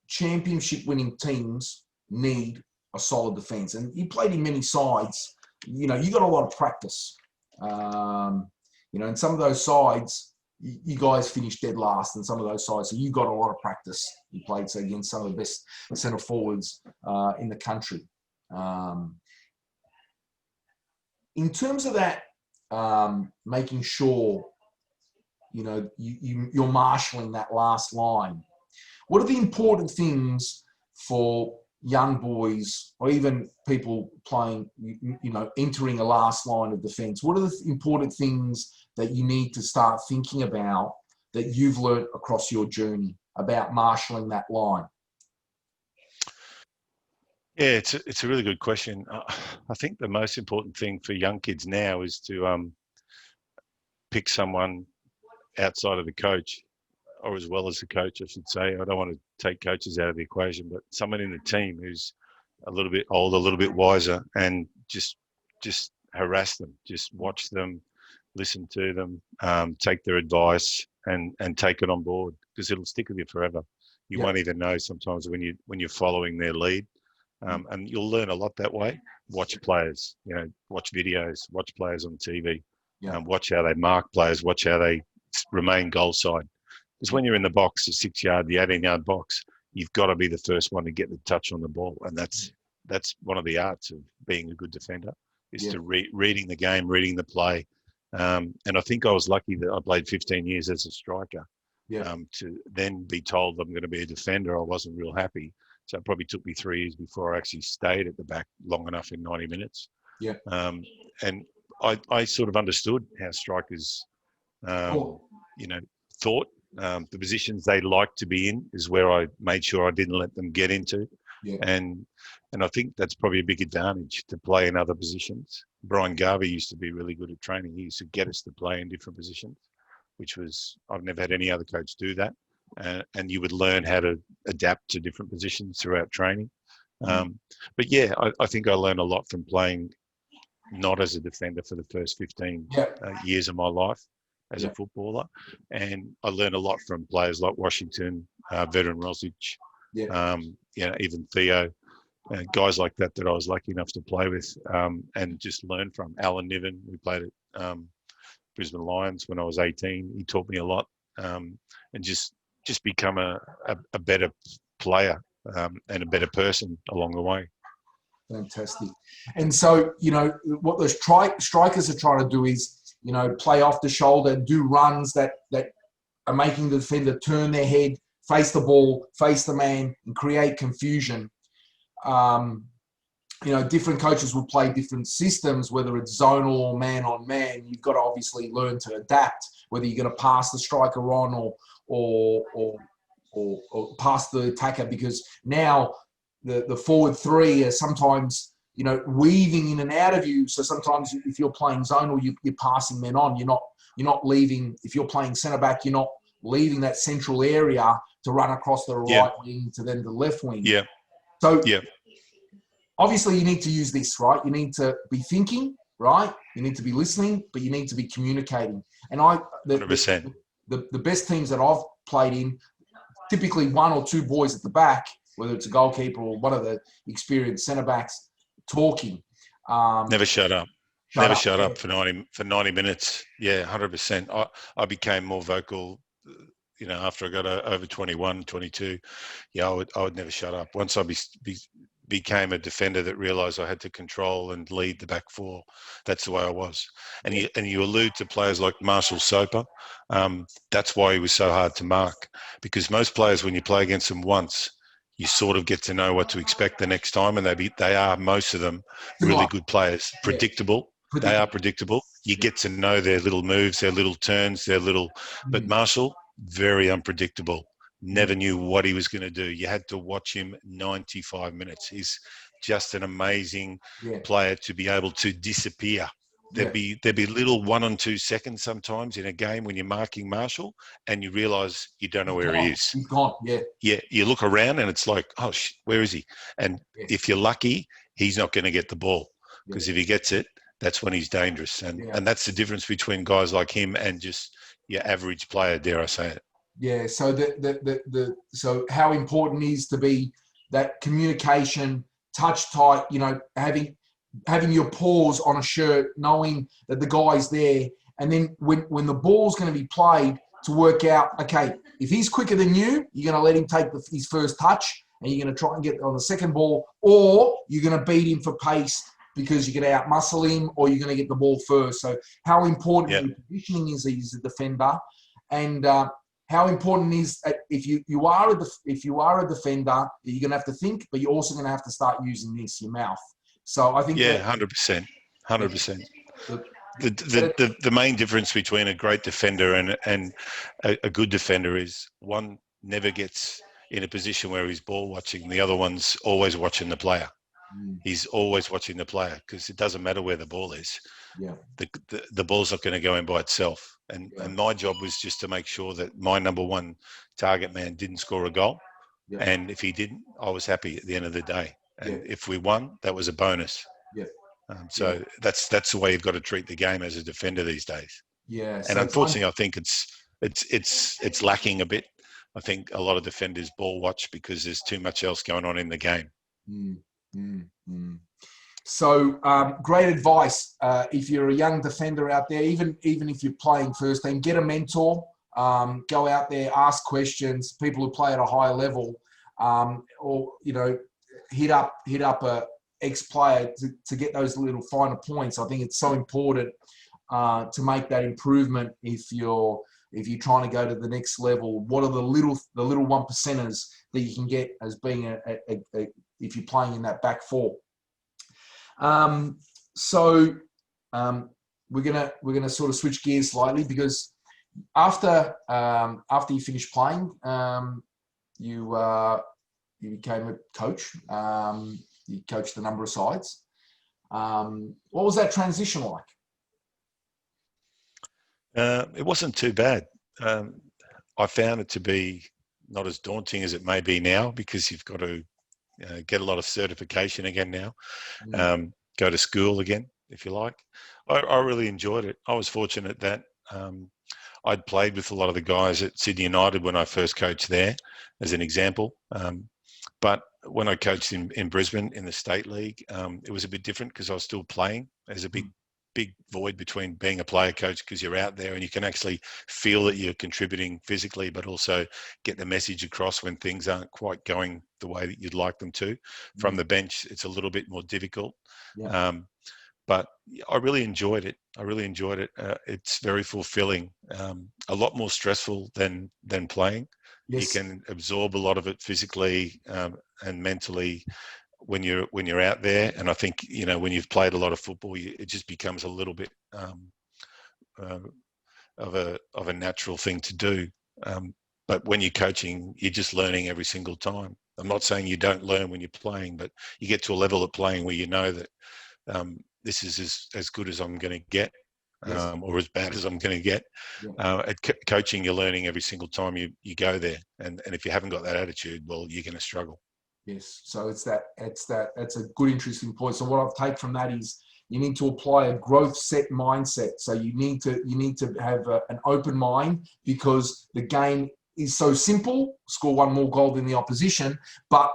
championship-winning teams need a solid defence, and you played in many sides. You know, you got a lot of practice. You know, and some of those sides, you guys finished dead last in some of those sides, so you got a lot of practice. You played against some of the best centre forwards in the country. In terms of that, making sure you're marshalling that last line. What are the important things for young boys or even people playing, entering a last line of defence? What are the important things that you need to start thinking about that you've learnt across your journey about marshalling that line? Yeah, it's a really good question. I think the most important thing for young kids now is to pick someone outside of the coach, or as well as the coach, I should say. I don't want to take coaches out of the equation, but someone in the team who's a little bit older, a little bit wiser, and just harass them, just watch them, listen to them, take their advice, and take it on board, because it'll stick with you forever. You won't even know sometimes when you're following their lead, and you'll learn a lot that way. Watch players, watch videos, watch players on TV, watch how they mark players, watch how they remain goal side. Because when you're in the box, the 6-yard, the 18-yard box, you've got to be the first one to get the touch on the ball, and that's one of the arts of being a good defender, is to reading the game, reading the play. And I think I was lucky that I played 15 years as a striker. To then be told I'm going to be a defender, I wasn't real happy. So it probably took me 3 years before I actually stayed at the back long enough in 90 minutes. And I sort of understood how strikers, thought. The positions they like to be in is where I made sure I didn't let them get into. And I think that's probably a big advantage to play in other positions. Brian Garvey used to be really good at training. He used to get us to play in different positions, which was, I've never had any other coach do that. And you would learn how to adapt to different positions throughout training. But yeah, I think I learned a lot from playing not as a defender for the first 15 years of my life as a footballer. And I learned a lot from players like Washington, veteran Rosic, even Theo, guys like that I was lucky enough to play with, and just learn from. Alan Niven, we played at Brisbane Lions when I was 18. He taught me a lot, and just become a better player and a better person along the way. Fantastic. And so, what those strikers are trying to do is, play off the shoulder, do runs that are making the defender turn their head, face the ball, face the man, and create confusion. Different coaches will play different systems, whether it's zonal or man on man. You've got to obviously learn to adapt, whether you're going to pass the striker on or pass the attacker, because now the forward three are sometimes, weaving in and out of you. So sometimes if you're playing zonal, you're passing men on. You're not leaving. If you're playing centre back, you're not leaving that central area to run across the right wing to then the left wing. So obviously you need to use this, right? You need to be thinking, right? You need to be listening, but you need to be communicating. And 100%. The best teams that I've played in, typically one or two boys at the back, whether it's a goalkeeper or one of the experienced centre backs, talking. Never shut up. Never shut up for 90 minutes. Yeah, 100%. I became more vocal, after I got over 21, 22. Yeah, I would never shut up. Once I became a defender that realised I had to control and lead the back four, that's the way I was. And you allude to players like Marshall Soper. That's why he was so hard to mark, because most players, when you play against them once, you sort of get to know what to expect the next time, and they are, most of them, really good players. Predictable. They are predictable. You get to know their little moves, their little turns, but Marshall, very unpredictable. Never knew what he was going to do. You had to watch him 95 minutes. He's just an amazing player to be able to disappear. There'd be little 1 or 2 seconds sometimes in a game when you're marking Marshall, and you realise you don't know where he is. He's gone. Yeah. You look around and it's like, oh, where is he? And if you're lucky, he's not going to get the ball, because if he gets it, that's when he's dangerous. And that's the difference between guys like him and just your average player, dare I say it. Yeah. So so how important is to be that communication, touch tight, having your paws on a shirt, knowing that the guy's there. And then when the ball's going to be played, to work out, okay, if he's quicker than you, you're going to let him take his first touch and you're going to try and get on the second ball, or you're going to beat him for pace because you're going to out-muscle him, or you're going to get the ball first. So how important your positioning is as a defender, and how important is if you are a defender, you're going to have to think, but you're also going to have to start using your mouth. So I think 100%. The main difference between a great defender and a good defender is one never gets in a position where he's ball watching. The other one's always watching the player. He's always watching the player because it doesn't matter where the ball is. Yeah. The ball's not going to go in by itself. And my job was just to make sure that my number one target man didn't score a goal. Yeah. And if he didn't, I was happy at the end of the day. And if we won, that was a bonus. Yeah. So that's the way you've got to treat the game as a defender these days. Yeah. And unfortunately, I think it's lacking a bit. I think a lot of defenders ball watch because there's too much else going on in the game. So great advice. If you're a young defender out there, even if you're playing first team, get a mentor. Go out there, ask questions. People who play at a higher level, or hit up a ex-player to get those little finer points. I think it's so important to make that improvement if you're trying to go to the next level. What are the little 1%ers that you can get as being if you're playing in that back four? So we're gonna sort of switch gears slightly, because after you finished playing, you became a coach. You coached a number of sides. What was that transition like? It wasn't too bad. I found it to be not as daunting as it may be now, because you've got to get a lot of certification again now, go to school again, if you like. I really enjoyed it. I was fortunate that I'd played with a lot of the guys at Sydney United when I first coached there, as an example. But when I coached in Brisbane in the State League, it was a bit different because I was still playing. There's a big void between being a player coach, because you're out there and you can actually feel that you're contributing physically, but also get the message across when things aren't quite going the way that you'd like them to. From the bench, it's a little bit more difficult. But I really enjoyed it. It's very fulfilling. A lot more stressful than playing. Yes. You can absorb a lot of it physically and mentally when you're out there. And I think when you've played a lot of football, it just becomes a little bit of a natural thing to do. But when you're coaching, you're just learning every single time. I'm not saying you don't learn when you're playing, but you get to a level of playing where you know that this is as good as I'm going to get, or as bad as I'm going to get. At coaching, you're learning every single time you go there, and if you haven't got that attitude, well, you're going to struggle. Yes, so that's a good, interesting point. So what I've taken from that is you need to apply a growth set mindset. So you need to have an open mind, because the game is so simple: score one more goal than the opposition. But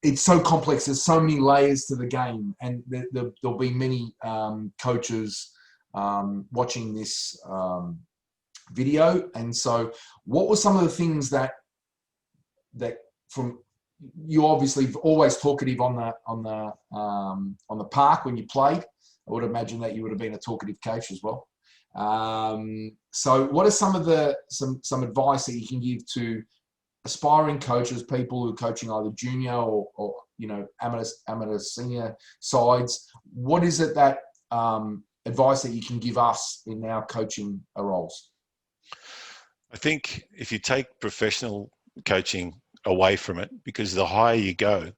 it's so complex. There's so many layers to the game, and there'll be many coaches watching this video. And so, what were some of the things that from you obviously always talkative on the park when you played? I would imagine that you would have been a talkative coach as well. So, what are some of some advice that you can give to aspiring coaches, people who are coaching either junior or amateur senior sides? What is it that advice that you can give us in our coaching roles? I think if you take professional coaching away from it, because the higher you go,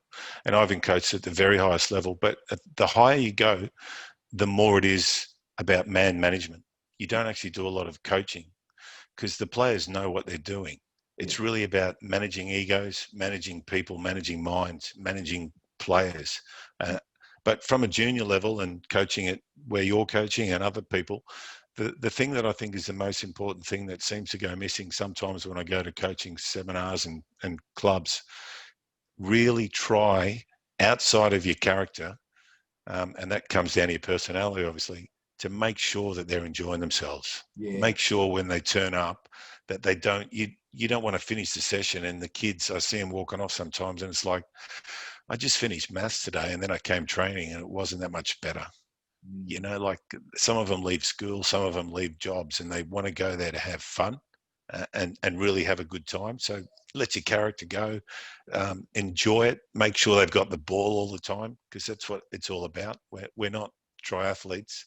and I've been coached at the very highest level, but the higher you go, the more it is about man management. You don't actually do a lot of coaching because the players know what they're doing. It's really about managing egos, managing people, managing minds, managing players. But from a junior level and coaching it where you're coaching and other people, the thing that I think is the most important thing that seems to go missing sometimes when I go to coaching seminars and clubs, really try outside of your character, and that comes down to your personality, obviously, to make sure that they're enjoying themselves. Yeah. Make sure when they turn up that they don't, you don't want to finish the session and the kids, I see them walking off sometimes and it's like, I just finished maths today and then I came training and it wasn't that much better. You know, like some of them leave school, some of them leave jobs and they want to go there to have fun and really have a good time. So let your character go, enjoy it, make sure they've got the ball all the time because that's what it's all about. We're not triathletes.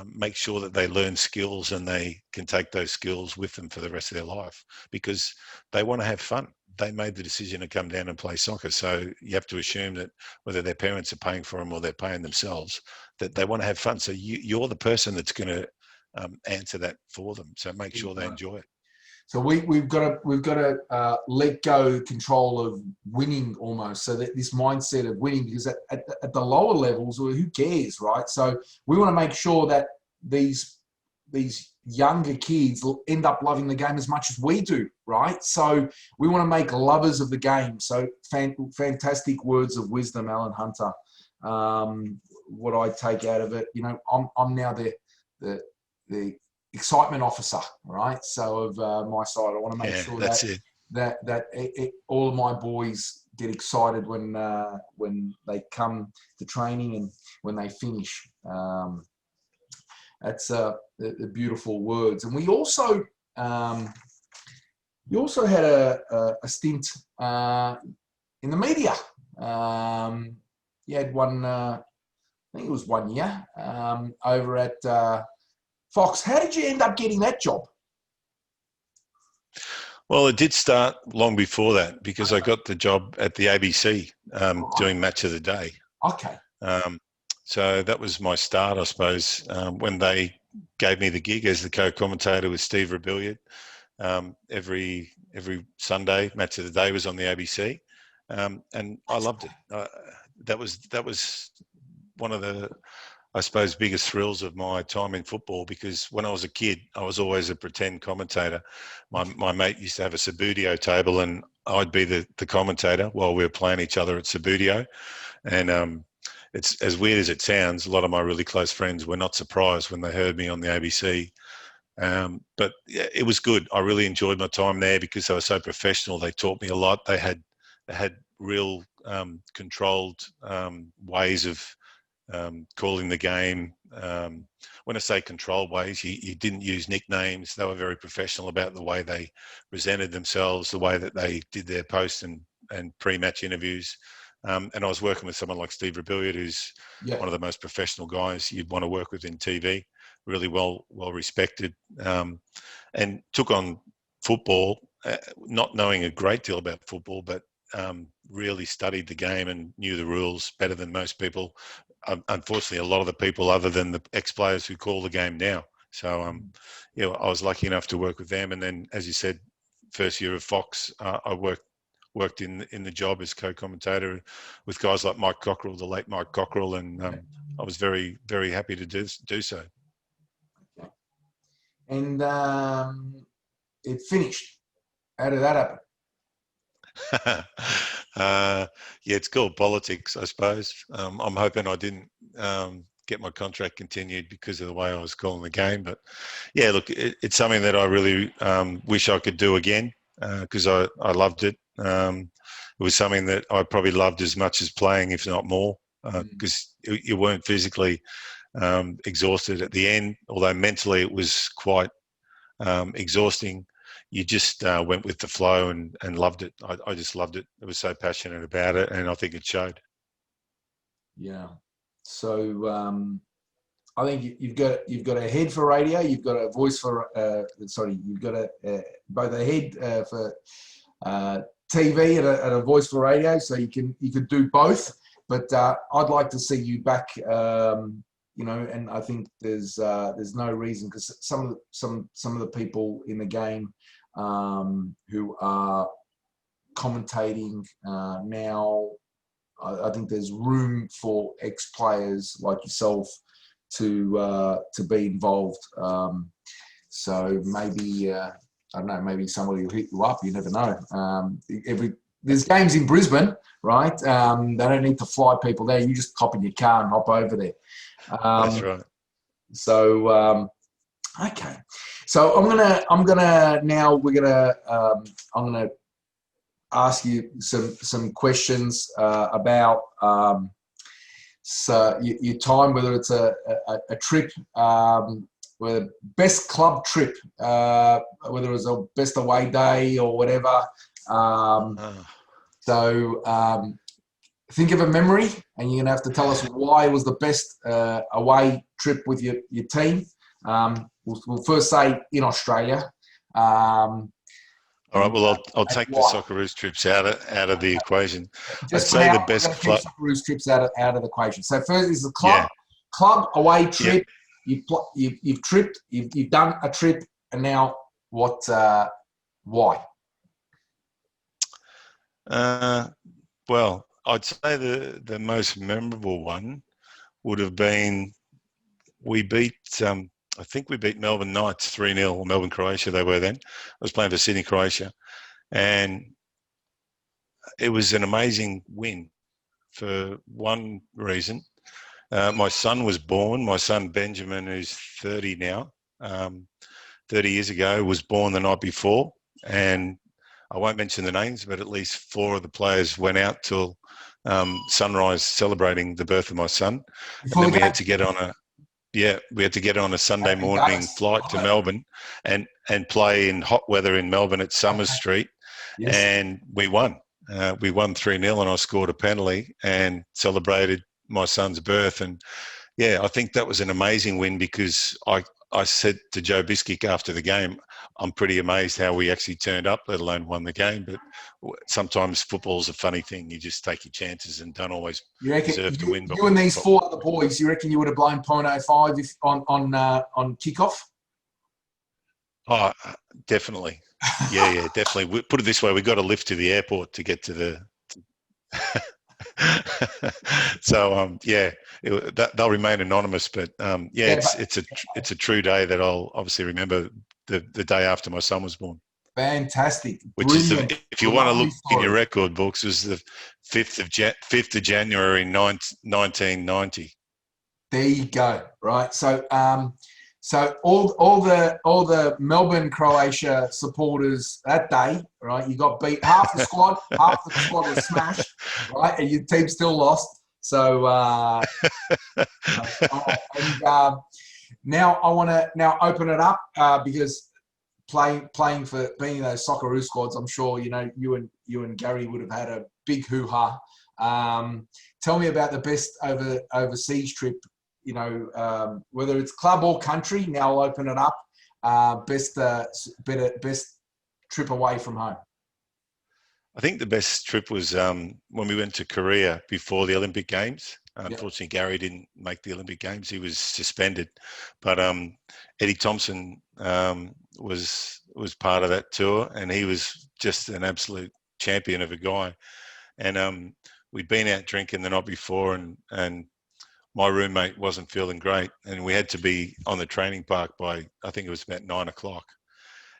Make sure that they learn skills and they can take those skills with them for the rest of their life because they want to have fun. They made the decision to come down and play soccer. So you have to assume that whether their parents are paying for them or they're paying themselves, that they want to have fun. So you're the person that's going to answer that for them. So make sure they enjoy it. So we've got to let go control of winning almost. So that this mindset of winning, because at the lower levels, well, who cares, right? So we want to make sure that these younger kids will end up loving the game as much as we do, right? So we want to make lovers of the game. So fantastic words of wisdom, Alan Hunter. What I take out of it, you know, I'm now the excitement officer, right? So of my side, I want to make sure that all of my boys get excited when they come to training and when they finish. That's the beautiful words. And we also you also had a stint in the media. You had one, I think it was 1 year over at Fox. How did you end up getting that job? Well, it did start long before that because I got the job at the ABC doing Match of the Day. Okay. So that was my start, I suppose, when they gave me the gig as the co-commentator with Steve Rebellion. Every Sunday, Match of the Day was on the ABC, and I loved it. That was one of the, I suppose, biggest thrills of my time in football because when I was a kid, I was always a pretend commentator. My mate used to have a Subudio table and I'd be the commentator while we were playing each other at Subudio. And it's as weird as it sounds, a lot of my really close friends were not surprised when they heard me on the ABC. But yeah, it was good. I really enjoyed my time there because they were so professional. They taught me a lot. They had real controlled ways of calling the game. When I say controlled ways, you didn't use nicknames. They were very professional about the way they presented themselves, the way that they did their post and pre-match interviews. And I was working with someone like Steve Rebellion, who's one of the most professional guys you'd want to work with in TV, really well respected, and took on football, not knowing a great deal about football, but really studied the game and knew the rules better than most people. Unfortunately, a lot of the people other than the ex-players who call the game now. So, I was lucky enough to work with them. And then, as you said, first year of Fox, I worked in the job as co-commentator with guys like Mike Cockerell, the late Mike Cockerell, and I was very, very happy to do so. Okay. And it finished. How did that happen? It's called politics, I suppose. I'm hoping I didn't get my contract continued because of the way I was calling the game. But yeah, look, it's something that I really wish I could do again because I loved it. It was something that I probably loved as much as playing, if not more, because you weren't physically exhausted at the end, although mentally it was quite exhausting. You just went with the flow and loved it. I just loved it. I was so passionate about it, and I think it showed. Yeah. So I think you've got a head for radio. You've got a voice for you've got both a head for TV and a voice for radio. So you can do both. But I'd like to see you back. And I think there's no reason because some of the people in the game who are commentating now, I think there's room for ex-players like yourself to be involved. So maybe I don't know. Maybe somebody will hit you up. You never know. There's games in Brisbane, right? They don't need to fly people there. You just hop in your car and hop over there. That's right. So okay, so I'm gonna ask you some questions about so your time, whether it's a trip, whether best club trip, whether it's a best away day or whatever. So think of a memory, and you're gonna have to tell us why it was the best away trip with your team. We'll first say in Australia. All right. Well, I'll take the Socceroos trips out of the equation. I'd Just for say now, the we're best going to keep club. Socceroos trips out of the equation. So first is the club away trip. Yep. You've tripped. You've done a trip, and now what? Why? Well, I'd say the most memorable one would have been we beat. I think we beat Melbourne Knights 3-0, or Melbourne Croatia. They were then. I was playing for Sydney Croatia, and it was an amazing win for one reason. My son was born. My son Benjamin, who's 30 now, 30 years ago, was born the night before. And I won't mention the names, but at least 4 of the players went out till sunrise celebrating the birth of my son. And then we had to get on a Sunday morning flight to Melbourne and play in hot weather in Melbourne at Summers Street. Yes. And we won. We won 3-0, and I scored a penalty and celebrated my son's birth. And yeah, I think that was an amazing win, because I said to Joe Biskic after the game, I'm pretty amazed how we actually turned up, let alone won the game. But sometimes football's a funny thing. You just take your chances and don't always deserve to win. You and these 4 other boys, you reckon you would have blown 0.05 on kickoff? Oh, definitely. Yeah, definitely. Put it this way, we got a lift to the airport to get to the... So they'll remain anonymous, but it's a true day that I'll obviously remember, the day after my son was born. Fantastic. Which Brilliant. Is if you want to look in your record books, was the 5th of January 1990. There you go. Right. So so all the Melbourne Croatia supporters that day, right? You got beat, half the squad was smashed, right? And your team still lost. So now I want to open it up because playing for being in those Socceroo squads, I'm sure you and Gary would have had a big hoo-ha. Tell me about the best overseas trip. Whether it's club or country. Now I'll open it up. Best trip away from home. I think the best trip was when we went to Korea before the Olympic Games. Unfortunately, Gary didn't make the Olympic Games. He was suspended. But Eddie Thompson was part of that tour, and he was just an absolute champion of a guy. And we'd been out drinking the night before, and my roommate wasn't feeling great, and we had to be on the training park by, I think it was about 9 o'clock.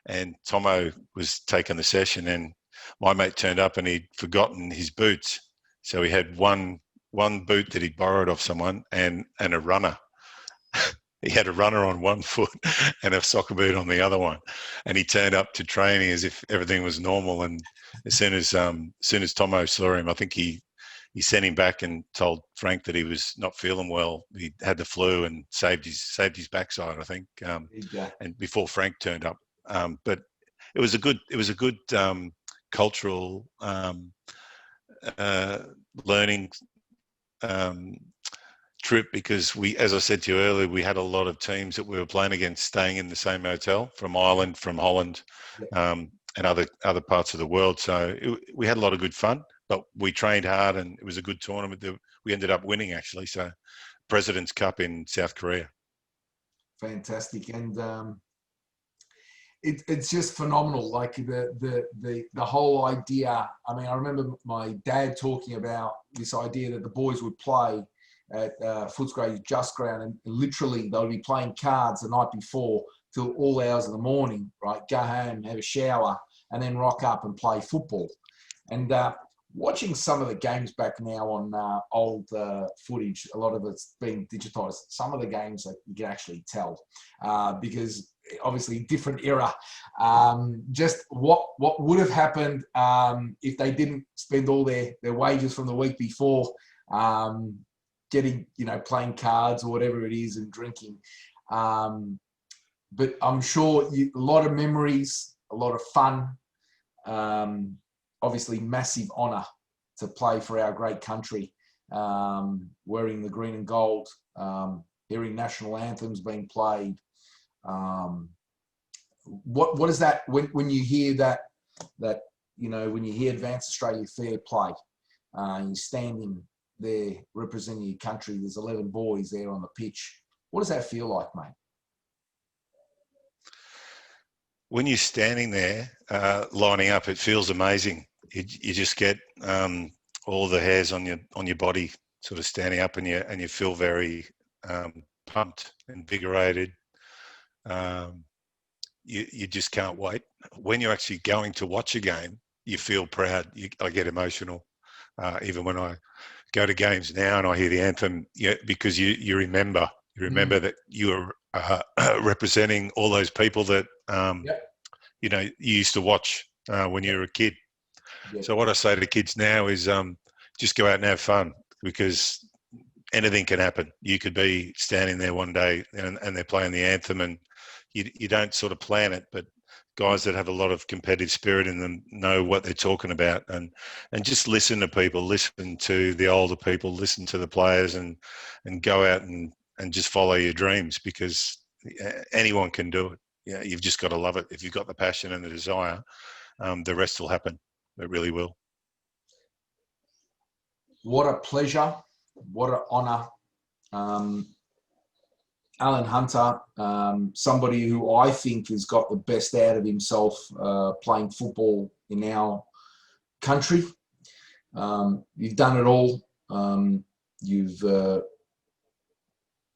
And Tomo was taking the session, and my mate turned up and he'd forgotten his boots. So he had one boot that he'd borrowed off someone and a runner. He had a runner on one foot and a soccer boot on the other one. And he turned up to training as if everything was normal. And as soon as Tomo saw him, I think he sent him back and told Frank that he was not feeling well. He had the flu and saved his backside, I think. And before Frank turned up, but it was a good cultural learning trip, because as I said to you earlier, we had a lot of teams that we were playing against staying in the same hotel, from Ireland, from Holland, and other parts of the world. So we had a lot of good fun. But we trained hard, and it was a good tournament. We ended up winning, actually. So, President's Cup in South Korea. Fantastic, and it's just phenomenal. Like the whole idea. I mean, I remember my dad talking about this idea that the boys would play at Footscray Just Ground, and literally they would be playing cards the night before till all hours of the morning. Right, go home, have a shower, and then rock up and play football. And Watching some of the games back now on old footage, a lot of it's been digitized. Some of the games that you can actually tell because obviously different era. Just what would have happened if they didn't spend all their wages from the week before getting, playing cards or whatever it is and drinking. But I'm sure a lot of memories, a lot of fun. Obviously, massive honour to play for our great country, wearing the green and gold, hearing national anthems being played. What is that when you hear that when you hear Advance Australia Fair play, you're standing there representing your country. There's 11 boys there on the pitch. What does that feel like, mate? When you're standing there lining up, it feels amazing. You just get all the hairs on your body sort of standing up, and you feel very pumped, invigorated. You just can't wait. When you're actually going to watch a game, you feel proud. I get emotional, even when I go to games now and I hear the anthem, because you remember that you are representing all those people that you used to watch when you were a kid. Yep. So what I say to kids now is just go out and have fun, because anything can happen. You could be standing there one day and they're playing the anthem, and you don't sort of plan it, but guys that have a lot of competitive spirit in them know what they're talking about, and just listen to people, listen to the older people, listen to the players, and go out and just follow your dreams, because anyone can do it. Yeah, you've just got to love it. If you've got the passion and the desire, the rest will happen. It really will. What a pleasure. What an honour. Alan Hunter, somebody who I think has got the best out of himself playing football in our country. You've done it all.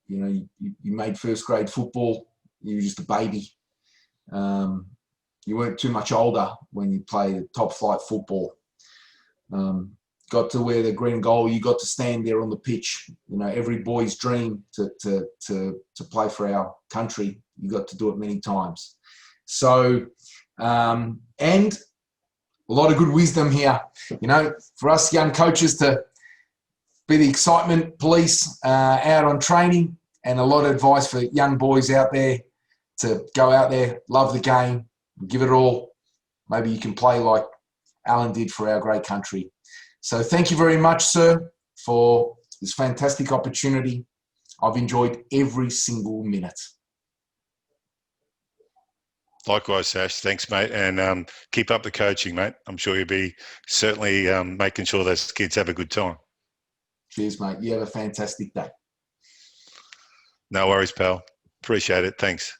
You made first grade football. You were just a baby. You weren't too much older when you played top flight football. Got to wear the green and gold. You got to stand there on the pitch. Every boy's dream to play for our country. You got to do it many times. So, and a lot of good wisdom here. For us young coaches to be the excitement police out on training, and a lot of advice for young boys out there to go out there, love the game, give it all. Maybe you can play like Alan did for our great country. So thank you very much, sir, for this fantastic opportunity. I've enjoyed every single minute. Likewise, Sash. Thanks, mate. And keep up the coaching, mate. I'm sure you'll be certainly making sure those kids have a good time. Cheers, mate. You have a fantastic day. No worries, pal. Appreciate it. Thanks.